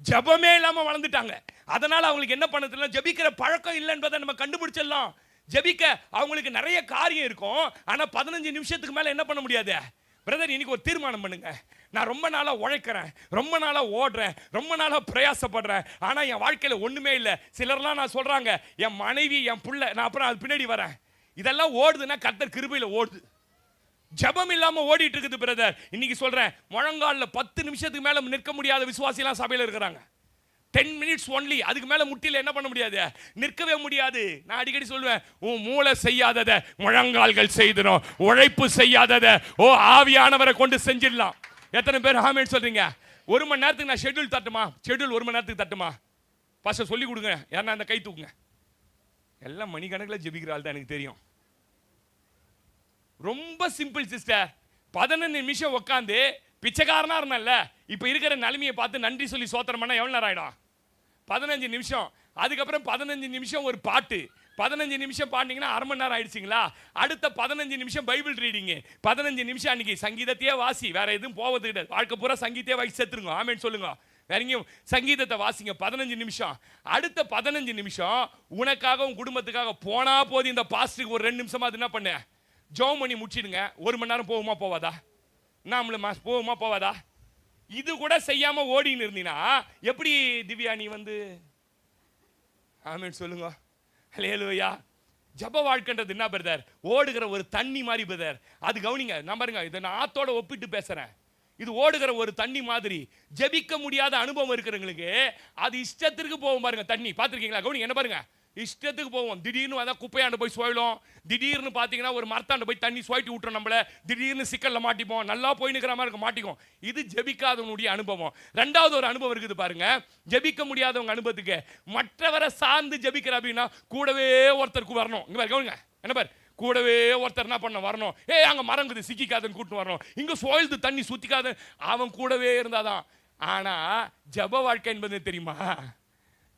ஜெபமே இல்லாம வளர்ந்துட்டாங்க. அதனால அவங்களுக்கு என்ன பண்ண தெரியல, ஜெபிக்கிற பழக்கம் இல்லை என்பதை நம்ம கண்டுபிடிச்சிடலாம். ஜெபிக்க அவங்களுக்கு நிறைய காரியம் இருக்கும். ஆனா 15 நிமிஷத்துக்கு மேல என்ன பண்ண முடியாது. பிரதர் இன்னைக்கு ஒரு தீர்மானம் பண்ணுங்க, நான் ரொம்ப நாளா உழைக்கிறேன், ரொம்ப நாளா ஓடுறேன், ரொம்ப நாளா பிரயாசப்படுறேன், ஆனா என் வாழ்க்கையில ஒண்ணுமே இல்லை. சிலர்லாம் நான் சொல்றாங்க, என் மனைவி என் புள்ள, நான் அப்புறம் அது பின்னாடி வரேன். இதெல்லாம் ஓடுதுன்னா கர்த்தர் கிருபையில ஓடுது. ஜெபம் இல்லாம ஓடிட்டு இருக்குது பிரதர். இன்னைக்கு சொல்றேன், முழங்கால்ல 10 நிமிஷத்துக்கு மேல நிற்க முடியாத விசுவாசிலாம் சபையில இருக்கிறாங்க. 10 minutes only. அதுக்கு மேல முட்டில என்ன பண்ண முடியாது, நிற்கவே முடியாது. நான் அடிக்கடி சொல்லுவேன், உன் மூளை செய்யாததை முழங்கால்கள் செய்திடும், உழைப்பு செய்யாததை ஆவியானவரை கொண்டு செஞ்சிடலாம். எத்தனை பேர் ஆமென் சொல்றீங்க? 1 மணி நேரத்துக்கு நான் ஷெட்யூல் தட்டுமா? ஷெட்யூல் 1 மணி நேரத்துக்கு தட்டுமா? பாஸ்டர் சொல்லி கொடுங்க, யாரா அந்த கை தூக்குங்க. எல்லாம் மணிக்கணக்கில் ஜெபிக்கிறாள் தான் எனக்கு தெரியும். ரொம்ப சிம்பிள் சிஸ்டர். 15 நிமிஷம் உட்காந்து பிச்சைக்காரனா இருந்தால, இப்ப இருக்கிற நிலைமையை பார்த்து நன்றி சொல்லி சோத்திரம் பண்ண எவ்வளவு நேரம் ஆயிடும்? 15 நிமிஷம். அதுக்கப்புறம் 15 நிமிஷம் ஒரு பாட்டு. 15 நிமிஷம் பாண்டிங்கன்னா 1/2 மணி நேரம் ஆயிடுச்சிங்களா? அடுத்த 15 நிமிஷம் பைபிள் ரீடிங். 15 நிமிஷம் அன்னைக்கு சங்கீதத்தையே வாசி, வேற எதுவும் போவது கிடையாது. வாழ்க்கை பூரா சங்கீதத்தையே வாசி செத்துருங்க. ஆமென் சொல்லுங்க. வேற எங்கேயும் சங்கீதத்தை வாசிங்க 15 நிமிஷம். அடுத்த 15 நிமிஷம் உனக்காக உன் குடும்பத்துக்காக போனா போது. இந்த பாஸ்டருக்கு ஒரு 2 நிமிஷமா அது என்ன பண்ண, ஜெபம் பண்ணி முடிச்சிடுங்க. 1 மணி நேரம் போகுமா போவாதா? நம்மள போகுமா போவாதா? இது கூட செய்யாம ஓடின்னு இருந்தீங்கன்னா எப்படி திவ்யா நீ வந்து ஆமென் சொல்லுங்க. ஹல்லேலூயா. ஜெப வாழ்க்கைன்றது என்ன பிரதர்? ஓடுகிற ஒரு தண்ணி மாதிரி பிரதர். அது கவனிங்க, நான் பாருங்க, இதை நான் ஆத்தோட ஒப்பிட்டு பேசுறேன். இது ஓடுகிற ஒரு தண்ணி மாதிரி. ஜெபிக்க முடியாத அனுபவம் இருக்கிறவங்களுக்கு அது இஷ்டத்திற்கு போகும் பாருங்க. தண்ணி பார்த்துருக்கீங்களா? கவனிங்க, என்ன பாருங்க, இஷ்டத்துக்கு போவோம். திடீர்னு அதான் குப்பையாண்டு போய் சுழலும். திடீர்னு பார்த்தீங்கன்னா ஒரு மரத்தாண்டு போய் தண்ணி சுழட்டி விட்டுரும் நம்மள. திடீர்னு சிக்கல்ல மாட்டிப்போம். நல்லா போய் நிற்கிற மாதிரி இருக்க மாட்டிக்கும். இது ஜெபிக்காதவனுடைய அனுபவம். ரெண்டாவது ஒரு அனுபவம் இருக்குது பாருங்க. ஜெபிக்க முடியாதவங்க அனுபவத்துக்கு மற்றவரை சார்ந்து ஜெபிக்கிற அப்படின்னா கூடவே ஒருத்தருக்கு வரணும். இங்க பாருங்க, கவனிங்க, என்ன பாரு, கூடவே ஒருத்தர் என்ன பண்ண வரணும். அங்க மரங்குது சிக்கிக்காதுன்னு கூட்டு வரணும். இங்க சுழல்து தண்ணி சுத்திக்காது, அவன் கூடவே இருந்தாதான். ஆனா ஜெப வாழ்க்கை என்பது தெரியுமா,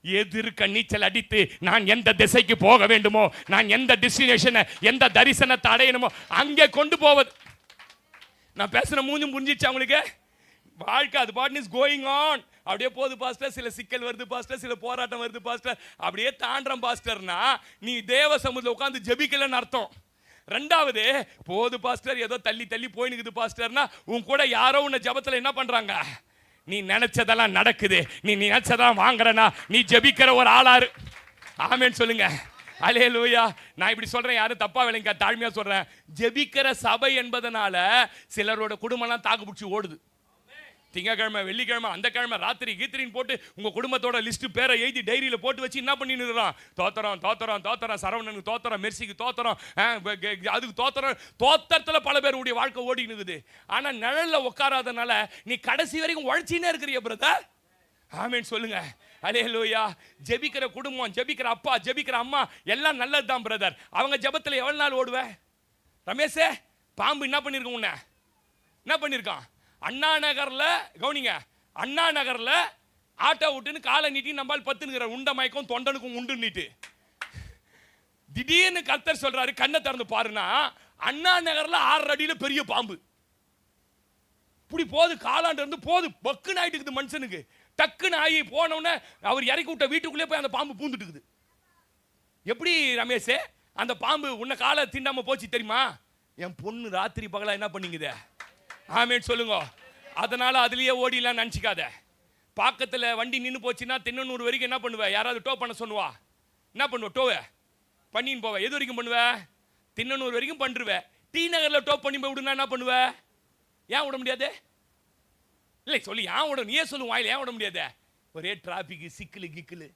எதிர்க்க நீச்சல் அடித்து நான் எந்த திசைக்கு போக வேண்டுமோ, நான் எந்த டெஸ்டினேஷனை, எந்த தரிசனத்தை அடையணுமோ அங்கே கொண்டு போவது. நான் பேசுற மூஞ்சும் புரிஞ்சிச்சு அவங்களுக்கு. வாழ்க்கை அது பாட் இஸ் கோயிங் ஆன். அப்படியே போகுது பாஸ்டர். சில சிக்கல் வருது பாஸ்டர், சில போராட்டம் வருது பாஸ்டர், அப்படியே தாண்டறம் பாஸ்டர்னா நீ தேவ சமூகத்தில் உட்கார்ந்து ஜெபிக்கலன்னு அர்த்தம். ரெண்டாவது, போது பாஸ்டர் ஏதோ தள்ளி தள்ளி போயினுக்குது பாஸ்டர்னா உன் கூட யாரோ உன்னை ஜெபத்தில் என்ன பண்றாங்க, நீ நினைச்சதெல்லாம் நடக்குது, நீ நினைச்சதெல்லாம் வாங்குறனா, நீ ஜெபிக்கிற ஒரு ஆளாரு. ஆமென் சொல்லுங்க. அல்லேலூயா. நான் இப்படி சொல்றேன், யாரும் தப்பா விளங்க, தாழ்மையா சொல்றேன். ஜெபிக்கிற சபை என்பதனால சிலரோட குடும்பம்லாம் தாக்கு பிடிச்சி ஓடுது. திங்கக்கிழமை வெள்ளிக்கிழமை அந்த கிழமை ராத்திரி கீத்திரின்னு போட்டு உங்க குடும்பத்தோட லிஸ்ட் பேரை எழுதி டைரியில போட்டு வச்சு என்ன பண்ணின்னு இருக்கிறான், தோத்தரம் தோத்தரம் தோத்தரம், சரவணனுக்கு தோத்தரம், மெர்சிக்கு தோத்தரம், அதுக்கு தோத்தரம். தோத்தரத்துல பல பேருடைய வாழ்க்கை ஓடின்னு இருக்குது. ஆனா நிழல்ல உட்காராதனால நீ கடைசி வரைக்கும் உழைச்சினே இருக்கிறிய பிரதர். ஆமென் சொல்லுங்க. அல்லேலூயா. ஜெபிக்கிற குடும்பம், ஜெபிக்கிற அப்பா, ஜெபிக்கிற அம்மா எல்லாம் நல்லதுதான் பிரதர். அவங்க ஜெபத்துல எவ்வளவு நாள் ஓடுவ ரமேஷே? பாம்பு என்ன பண்ணியிருக்கோம் உன்ன? என்ன பண்ணியிருக்கான்? அண்ணா நகரில் கவனிங்க, அண்ணா நகரில் ஆட்டோ விட்டுன்னு காலை நீட்டி நம்மால் பத்துனுங்கிற உண்ட மயக்கம் தொண்டனுக்கும் உண்டு நீட்டு. திடீர்னு கர்த்தர் சொல்றாரு கண்ணை திறந்து பாருன்னா அண்ணா நகர்ல 6 அடியில் பெரிய பாம்பு இப்படி போது, காலாண்டு இருந்து போது, பக்குன்னு ஆயிட்டு இருக்குது மனுஷனுக்கு. டக்குன்னு ஆகி போனவுடனே அவர் இறக்கி விட்ட வீட்டுக்குள்ளே போய் அந்த பாம்பு பூந்துட்டுக்குது. எப்படி ரமேஷே அந்த பாம்பு உன்னை காலை தீண்டாம போச்சு தெரியுமா? என் பொண்ணு ராத்திரி பகலா என்ன பண்ணிங்குத? ஆமேன்னு சொல்லுங்க. அதனால அதுலயே ஓடிலாம் நினச்சிக்காத. பக்கத்தில் வண்டி நின்று போச்சுன்னா தென்னனூர் வரைக்கும் என்ன பண்ணுவேன்? யாராவது டோ பண்ண சொல்லுவா, என்ன பண்ணுவேன்? டோவை பண்ணின்னு போவேன். எது வரைக்கும் பண்ணுவேன்? தின்னனூர் வரைக்கும் பண்ணுருவேன். டி நகரில் டோ பண்ணி போய் விடுனா என்ன பண்ணுவேன்? ஏன் விட முடியாது? இல்லை சொல்லி ஏன் விட, நீயே சொல்லு வாயில், ஏன் விட முடியாது? ஒரே டிராபிக் சிக்கலு கிக்கலு.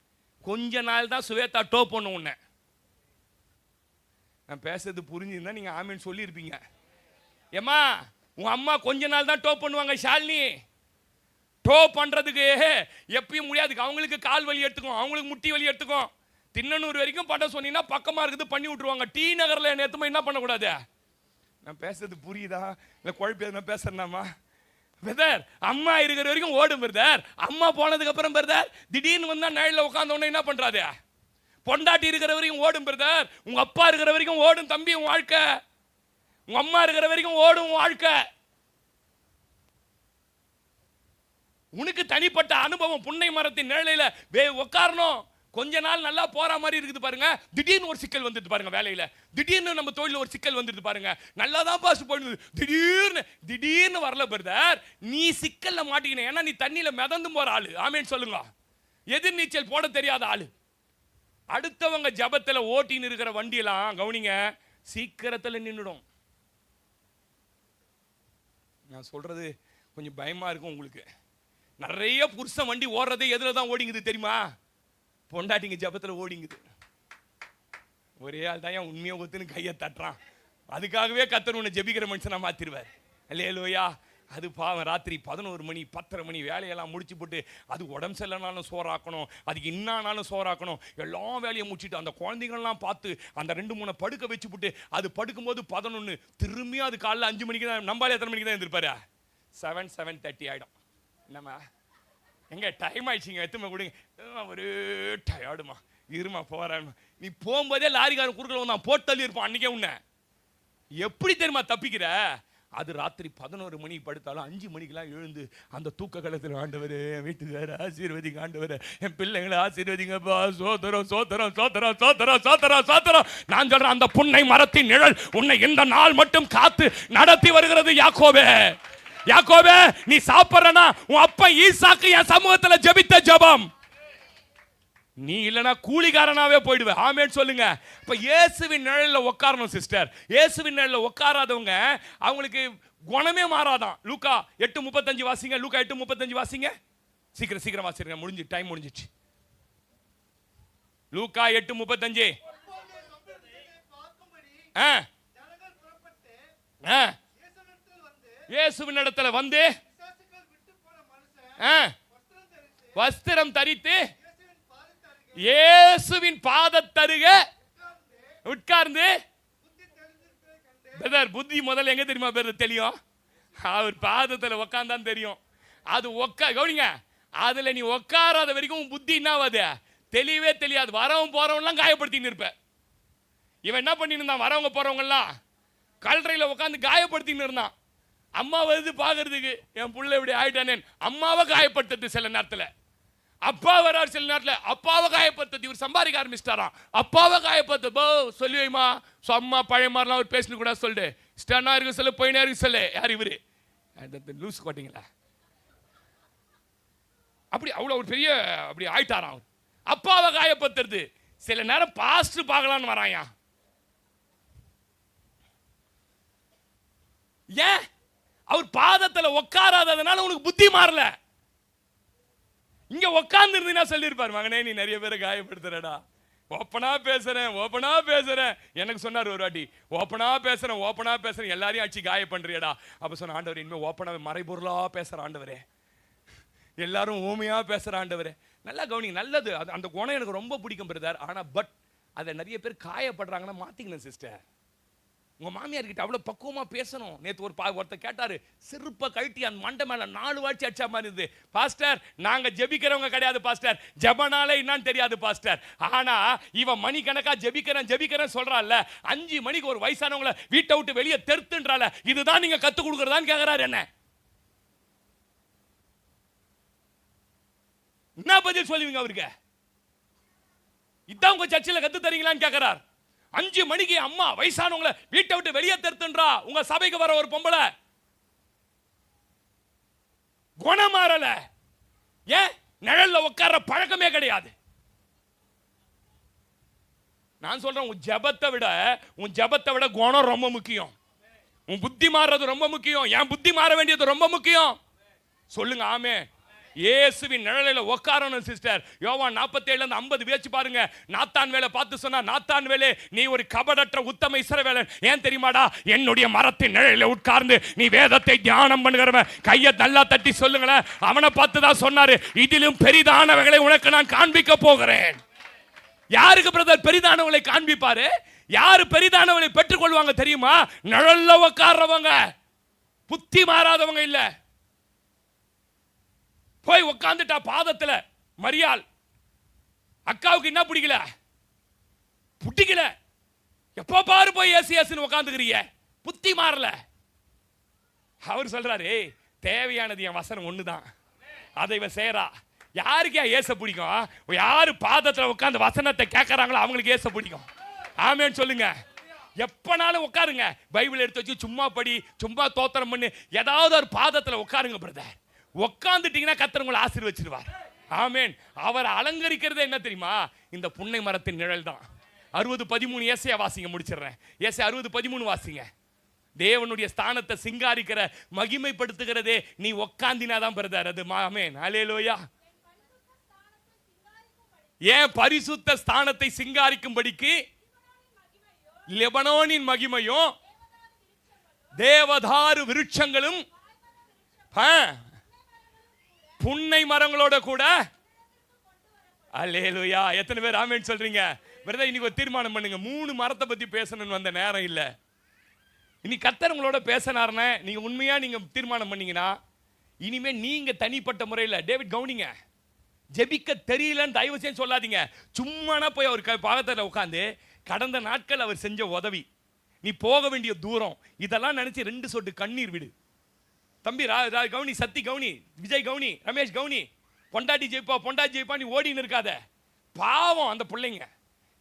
கொஞ்ச நாள் தான் சுவேதா டோ பண்ண உன்னை. நான் பேசுறது புரிஞ்சுருந்தா நீங்க ஆமேன்னு சொல்லியிருப்பீங்க. ஏம்மா உன் அம்மா கொஞ்ச நாள் தான் டோ பண்ணுவாங்க ஷாலினி. டோ பண்றதுக்கு எப்பயும் முடியாது. அவங்களுக்கு கால் வலி எடுத்துக்கும், அவங்களுக்கு முட்டி வலி எடுத்துக்கும். தின்னனூர் வரைக்கும் பண்ண சொன்னீங்கன்னா பக்கமா இருக்குது, பண்ணி விட்டுருவாங்க. டி நகர்ல நேரத்துமா என்ன பண்ணக்கூடாது? நான் பேசுறது புரியுதா இல்லை குழப்பம் நான் பேசுறேன்னாமா? பிரதர் அம்மா இருக்கிற வரைக்கும் ஓடும் பிரதர். அம்மா போனதுக்கு அப்புறம் பிரதர் திடீர்னு வந்தா நிழல்ல உட்கார்ந்த உடனே என்ன பண்றாது? பொண்டாட்டி இருக்கிற வரைக்கும் ஓடும் பிரதர். உங்க அப்பா இருக்கிற வரைக்கும் ஓடும் தம்பி உன் வாழ்க்கை. உங்க அம்மா இருக்கிற வரைக்கும் ஓடும் உன் வாழ்க்கை. உனக்கு தனிப்பட்ட அனுபவம். புன்னை மரத்தின் நிழலையில உட்காரணும். கொஞ்ச நாள் நல்லா போற மாதிரி இருக்குது பாருங்க, திடீர்னு ஒரு சிக்கல் வந்துட்டு பாருங்க. வேலையில திடீர்னு நம்ம தொழில ஒரு சிக்கல் வந்துட்டு பாருங்க. நல்லா தான் பாஸ் போயிடுது, திடீர்னு வரல பிரதர். நீ சிக்கல்ல மாட்டிக்கின. ஏன்னா நீ தண்ணியில மிதந்து போற ஆளு. ஆமேன்னு சொல்லுங்க. எதிர் நீச்சல் போட தெரியாத ஆளு. அடுத்தவங்க ஜபத்துல ஓட்டின்னு இருக்கிற வண்டியெல்லாம் கவனிங்க, சீக்கிரத்தில் நின்றுடும். நான் சொல்றது கொஞ்சம் பயமா இருக்கும் உங்களுக்கு. நிறைய புருஷன் வண்டி ஓடுறதே எதுல தான் ஓடிங்குது தெரியுமா? பொண்டாட்டிங்க ஜபத்தில் ஓடிங்குது. ஒரே ஆள் தான் என் உண்மையை ஒத்துன்னு கையை தட்டுறான். அதுக்காகவே கர்த்தர் உன்னை ஜெபிக்கிற மனுஷனா மாத்திருவார். அல்லேலூயா. அது பாவம் ராத்திரி 11 மணி 10:30 மணி வேலையெல்லாம் முடிச்சு போட்டு அது உடம்பு சரியில்லைனாலும் சோறாக்கணும், அதுக்கு இன்னானாலும் சோறாக்கணும், எல்லா வேலையை முடிச்சுட்டு அந்த குழந்தைங்கள்லாம் பார்த்து அந்த 2-3 படுக்க வச்சு போட்டு அது படுக்கும்போது 11 திரும்பியும் அது காலைல 5 மணிக்கு தான். நம்பாலே எத்தனை மணிக்கு தான் எழுந்திருப்பாரு? 7:30 ஆகிடும். என்னம்மா எங்க டைம் ஆயிடுச்சிங்க, எத்துமே கொடுங்க. ஒரே டயர்டுமா, இருமா போறேன். நீ போகும்போதே லாரிக்காரன் குறுக்கல வந்தான், போட்டு தள்ளி இருப்பான். அன்னைக்கே உன்னை எப்படி தெரியுமா தப்பிக்கிற? அது ராத்திரி 11 மணி படுத்தாலும் 5 மணிக்கெல்லாம் எழுந்து அந்த தூக்க காலத்தில் ஆண்டவரே என் வீட்டுக்கார ஆசீர்வதிங்க, ஆண்டவரே என் பிள்ளைங்களை ஆசீர்வதிங்கப்பா, சோதரம் சோதரம் சோதரம் சோதரம் சோதரம் சோதரம். நான் சொல்றேன் அந்த புன்னை மரத்தின் நிழல் உன்னை இந்த நாள் மட்டும் காத்து நடத்தி வருகிறது. யாக்கோபே, யாக்கோபே நீ சாப்பிடுறனா உன் அப்பா ஈசாக்கு என் சமூகத்தில் ஜெபித்த ஜெபம். நீ இல்லனா கூலிக்காரனாவே போயிடுவே. ஆமேன்னு சொல்லுங்க. இப்ப இயேசுவின் நிழல்ல உட்காரணும் சிஸ்டர். இயேசுவின் நிழல்ல உட்காராதவங்க அவங்களுக்கு குணமே மாறாதான். லூக்கா 8:35 வாசிங்க. லூக்கா 8:35 வாசிங்க. சீக்கிரம் சீக்கிரம் வாசிங்க, முடிஞ்சு டைம் முடிஞ்சிச்சு. லூக்கா 8:35. இயேசுவின் இடத்துல வந்து வஸ்திரம் தரித்து இயேசுவின் பாதத்தருக உட்கார்ந்து. பிரதர் புத்தி முதல்ல எங்க தெரியுமா பிரதர் தெரியும்? அவர் பாதத்தில் உட்கார்ந்தான் தெரியும். அது கவனிங்க, அதுல நீ உட்காராத வரைக்கும் புத்தி என்ன ஆகாது? தெளிவே தெரியாது. வரவன் போறவன்லாம் காயப்படுத்தின்னு இருப்ப. இவன் என்ன பண்ணிட்டு இருந்தான்? வரவங்க போறவங்க எல்லாம் கல்றையில உட்காந்து காயப்படுத்தின்னு இருந்தான். அம்மா வருது பாக்குறதுக்கு, என் புள்ள இப்படி ஆயிட்டானே. அம்மாவை காயப்படுத்துறது சில நேரத்தில், அப்பா வரார் சில நேரத்தில் அப்பாவை காயப்படுத்துறது. இவர் சம்பாதிக்க ஆரம்பிச்சிட்டாராம், அப்பாவை காயப்படுத்து சொல்லி வைமா. அம்மா பழைய மாதிரிலாம் அவர் பேசணும் கூட சொல்லிட்டு ஸ்டனா இருக்கு சொல்லு, போயினா இருக்கு சொல்லு. யார் இவரு? லூஸ் கோட்டிங்களா? அப்படி அவ்வளோ ஒரு பெரிய அப்படி ஆயிட்டாராம் அவர். அப்பாவை காயப்படுத்துறது. சில நேரம் பாஸ்டர் பார்க்கலான்னு வராயா. ஏன்? அவர் பாதத்தில் உட்காராததுனால உனக்கு புத்தி மாறல. இங்க உட்கார்ந்து இருந்தீங்கன்னா சொல்லியிருப்பார், மகனே நீ நிறைய பேரை காயப்படுத்துறடா, ஓப்பனா பேசுறேன். எனக்கு சொன்னார் ஒரு வாட்டி, ஓப்பனா பேசுறேன் எல்லாரையும் அடிச்சு காய பண்றியடா. அப்ப சொன்ன ஆண்டவர், இனிமே ஓப்பனா மறைபொருளா பேசுற ஆண்டவரே, எல்லாரும் ஊமையா பேசுற ஆண்டவரே. நல்லா கவனிங்க, நல்லது. அந்த குணம் எனக்கு ரொம்ப பிடிக்கும் பிரதர். ஆனா பட் அதை நிறைய பேர் காயப்படுறாங்கன்னா மாத்திக்கணும் சிஸ்டர். உங்க மாமியார் கிட்ட அவ்வளவு பக்குவமா பேசணும். நேத்து ஒருத்தர் கேட்டாரு, செருப்பை கழட்டி அந்த மண்டை மேல 4 வாட்சி அடிச்சா மாதிரி இருந்தது. பாஸ்டர், நாங்க ஜெபிக்கிறவங்க கிடையாது பாஸ்டர், ஜெபனாலே என்னன்னு தெரியாது பாஸ்டர். ஆனா இவன் மணிக்கணக்கா ஜெபிக்கிறேன் சொல்றான்ல, 5 மணிக்கு ஒரு வயசானவங்கள வீட்டை விட்டு வெளியே தெருத்துன்றால, இதுதான் நீங்க கத்து கொடுக்கறதான்னு கேக்குறாரு. என்ன பதில் சொல்லுவீங்க அவருக்கு? இதான் உங்க சர்ச்சில் கத்து தரீங்களான்னு கேட்கிறார். 5 மணிக்கு அம்மா வயசானவங்களை வீட்டை விட்டு வெளியே தருத்துன்றா. உங்க சபைக்கு வர ஒரு பொம்பளை குணமாறல, ஏன் நிழல்ல உட்கார்ற பழக்கமே கிடையாது. நான் சொல்றேன், உன் ஜெபத்தை விட குணம் ரொம்ப முக்கியம். உன் புத்தி மாறுறது ரொம்ப முக்கியம். என் புத்தி மாற வேண்டியது ரொம்ப முக்கியம். சொல்லுங்க ஆமே. இயேசுவின் நிழலில உட்காரணும் சிஸ்டர். யோவான் 47:50 பேச்சு பாருங்க. நாத்தான் வேலை பார்த்து சொன்னா, நாத்தான் வேலை, நீ ஒரு கபடற்ற உத்தம இஸ்ரவேலன். ஏன் தெரியுமாடா? என்னுடைய மரத்தின் நிழலில உட்கார்ந்து நீ வேதத்தை தியானம் பண்ணுகிறவன். கையை நல்லா தட்டி சொல்லுங்களேன். அவனை பார்த்து தான் சொன்னாரு, இதிலும் பெரிதானவைகளை உனக்கு நான் காண்பிக்க போகிறேன். யாருக்கு பிரதர் பெரிதானவங்களை காண்பிப்பாரு? யாரு பெரிதானவங்களை பெற்றுக் கொள்வாங்க தெரியுமா? நிழல்ல உட்கார்றவங்க, புத்தி மாறாதவங்க இல்ல. போய் உட்கார்ந்துட்டா பாதத்துல. மரியாள் அக்காவுக்கு என்ன பிடிக்கல? எப்ப பாரு போய் ஏசு உட்கார்ந்துக்கிறீங்க, புத்தி மாறல. அவர் சொல்றாரு, தேவையானது என் வசனம் ஒண்ணுதான், அதை இவ சேரா. யாருக்கு ஏச பிடிக்கும்? யாரு பாதத்துல உட்கார்ந்து வசனத்தை கேட்கறாங்களோ அவங்களுக்கு ஏச பிடிக்கும். ஆமேன்னு சொல்லுங்க. எப்பனாலும் உட்காருங்க, பைபிள் எடுத்து வச்சு சும்மா படி, சும்மா தோத்திரம் பண்ணு, ஏதாவது ஒரு பாதத்துல உட்காருங்க பிரதர். உட்கார்ந்துட்டீங்கன்னா கர்த்தர் உங்களை ஆசீர்வதிச்சிடுவார். ஆமென். அவர் அலங்கரிக்கிறது என்ன தெரியுமா? இந்த புன்னை மரத்தின் நிழல் தான். 60:13 ஏசாயா வாசிங்க, முடிச்சிடுறேன். ஏசாயா 60:13 வாசிங்க. தேவனுடைய ஸ்தானத்தை சிங்காரிக்கிற, மகிமைப்படுத்துகிறதே நீ உட்கார்ந்தினாதான் பிரதர் அது. ஆமென், ஹல்லேலூயா. ஏன் பரிசுத்த ஸ்தானத்தை சிங்காரிக்கும்படிக்கு லெபனோனின் மகிமையும் தேவதாரு விருட்சங்களும் புன்னை மரங்களோட கூட. அல்லேலூயா. எத்தனை பேர் ஆமென் சொல்றீங்க? பிரதர், இன்னைக்கு ஒரு தீர்மானம் பண்ணுங்க. 3 மரத்தை பத்தி பேசணும்னு வந்த நேரம் இல்ல. இன்னைக்கு கர்த்தர் உங்களோட பேசினார்னா நீங்க உண்மையா நீங்க தீர்மானம் பண்ணீங்கன்னா, இனிமே நீங்க தனிப்பட்ட முறையில் டேவிட் கவுனிங்க, ஜெபிக்க தெரியலன்னு தயவு செய்து சொல்லாதீங்க. சும்மானா போய் அவர் பாகத்தில் உட்காந்து கடந்த நாட்கள் அவர் செஞ்ச உதவி, நீ போக வேண்டிய தூரம், இதெல்லாம் நினைச்சு 2 சொட்டு கண்ணீர் விடு. தம்பி கவுனி, சத்தி கவுனி, விஜய் கவுனி, ரமேஷ் கவுனி, பொண்டாட்டி ஜெயிப்பா நீ ஓடின்னு இருக்காத. பாவம் அந்த பிள்ளைங்க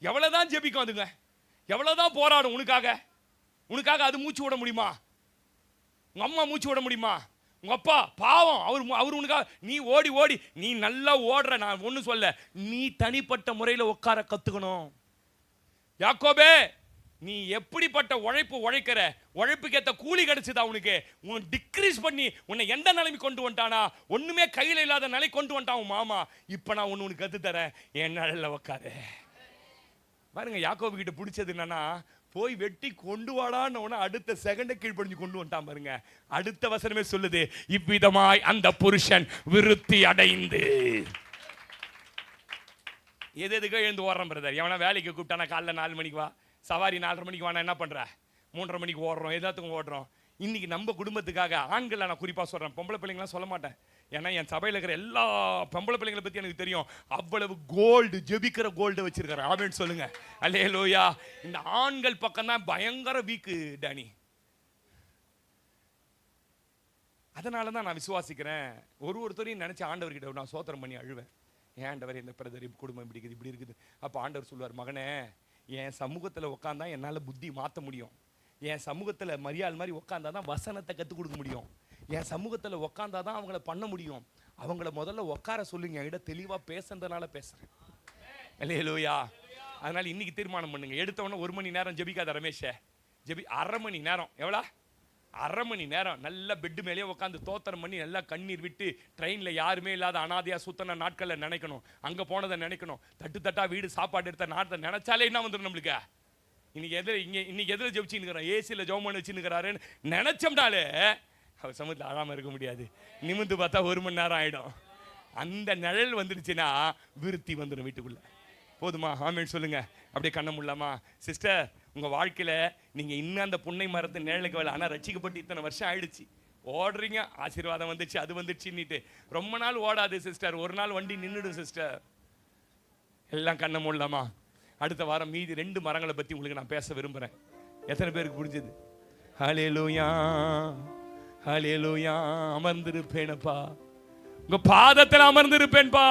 எவ்வளவுதான் ஜெபிக்கும், அதுங்க எவ்வளவுதான் போராடும் உனக்காக. அது மூச்சு விட முடியுமா? உங்க அம்மா மூச்சு விட முடியுமா? உங்க அப்பா பாவம், அவர் உனக்காக. நீ ஓடி நீ நல்லா ஓடுற. நான் ஒண்ணு சொல்ல, நீ தனிப்பட்ட முறையில் உட்கார கத்துக்கணும். யாக்கோபே, நீ எப்படிப்பட்ட உழைக்கிற, உழைப்புக்கு ஏற்ற கூலி கிடைச்சதா உனக்கு? உன் டிக்ரீஸ் பண்ணி உன்னை எந்த நிலைமை கொண்டு வந்துட்டானா? ஒண்ணுமே கையில் இல்லாத நிலை கொண்டு வந்துட்டான் உன் மாமா. இப்ப நான் உனக்கு கத்து தரேன், என் நிழல்ல உட்காரு. பாருங்க, யாக்கோபு கிட்ட பிடிச்சது என்னன்னா, போய் வெட்டி கொண்டு வாடான்னு அடுத்த செகண்ட் கீழ்ப்படிஞ்சு கொண்டு வந்துட்டான். பாருங்க, அடுத்த வசனமே சொல்லுது, இவ்விதமாய் அந்த புருஷன் விருத்தி அடைந்து. எதுக்கோ எழுந்து ஓடுறேன் பிரதர். எவனா வேலைக்கு கூப்பிட்டானா காலைல 4 மணிக்கு வா, சவாரி 4:30 மணிக்கு வானா என்ன பண்ற? 3:30 மணிக்கு ஓடுறோம், எல்லாத்துக்கும் ஓடுறோம். இன்னைக்கு நம்ம குடும்பத்துக்காக, ஆண்களை நான் குறிப்பா சொல்றேன், பொம்பளை பிள்ளைங்களாம் சொல்ல மாட்டேன். ஏன்னா என் சபையில் இருக்கிற எல்லா பொம்பளை பிள்ளைங்களை பத்தி எனக்கு தெரியும். அவ்வளவு கோல்டு, ஜெபிக்கிற கோல்டு வச்சிருக்காரு. ஆமென் சொல்லுங்க, அல்லேலூயா. இந்த ஆண்கள் பக்கம் தான் பயங்கர வீக்கு டானி. அதனால தான் நான் விசுவாசிக்கிறேன், ஒருத்தரையும் நினைச்சு ஆண்டவர்கிட்ட நான் சோத்திரம் பண்ணி அழுவேன். ஏன் ஆண்டவர், இந்த பிரதர் குடும்பம் இப்படி இருக்குது. அப்போ ஆண்டவர் சொல்லுவார், மகனே, என் சமூகத்தில் உட்காந்தா என்னால் புத்தி மாற்ற முடியும். என் சமூகத்தில் மரியாள் மாதிரி உட்காந்தாதான் வசனத்தை கற்றுக் கொடுக்க முடியும். என் சமூகத்தில் உட்காந்தாதான் அவங்கள பண்ண முடியும். அவங்கள முதல்ல உட்கார சொல்லுங்க, என்கிட்ட தெளிவாக பேசுறதுனால பேசுறேன். அல்லேலூயா. அதனால இன்னைக்கு தீர்மானம் பண்ணுங்க. எடுத்தவொடனே 1 மணி நேரம் ஜெபிக்காத ரமேஷ், ஜெபி 1/2 மணி நேரம். எவ்வளோ? 1/2 மணி நேரம் நல்லா பெட்டு மேலேயே உட்காந்து தோத்திரம் பண்ணி நல்லா கண்ணீர் விட்டு, ட்ரெயினில் யாருமே இல்லாத அனாதையா சுத்தன நாட்களில் நினைக்கணும், அங்கே போனதை நினைக்கணும், தட்டா வீடு சாப்பாடு எடுத்த நாட்டை நினைச்சாலே என்ன வந்துடும் நம்மளுக்கு? இன்னைக்கு எதில் ஜெபிச்சுன்னுக்கிறோம், ஏசியில் ஜெபம் வச்சுன்னுக்கிறாருன்னு நினைச்சோம்னாலே அவர் சமூகத்தில் ஆழாமல் இருக்க முடியாது. நிமிந்து பார்த்தா 1 மணி நேரம் ஆகிடும். அந்த நிழல் வந்துடுச்சுன்னா விருத்தி வந்துடும் வீட்டுக்குள்ள. போதுமா? ஆமென் சொல்லுங்க. அப்படியே கண்ண முடியலாமா? சிஸ்டர், உங்க வாழ்க்கையில நீங்க இன்னும் அந்த புன்னை மரத்து நிழலுக்கு வரல, ஆனா ரட்சிக்கப்பட்டு இத்தனை வருஷம் ஆயிடுச்சு, ஓடுறீங்க, ஆசீர்வாதம் வந்துச்சு அது வந்துச்சுன்னுட்டு. ரொம்ப நாள் ஓடாது சிஸ்டர், ஒரு நாள் வண்டி நின்றுடும் சிஸ்டர். எல்லாம் கண்ண மூடலாமா? அடுத்த வாரம் மீதி 2 மரங்களை பத்தி உங்களுக்கு நான் பேச விரும்புறேன். எத்தனை பேருக்கு புரிஞ்சது? ஹல்லேலூயா ஹல்லேலூயா. அமர்ந்திருப்பேனப்பா, உங்க பாதத்தில் அமர்ந்திருப்பேன்பா.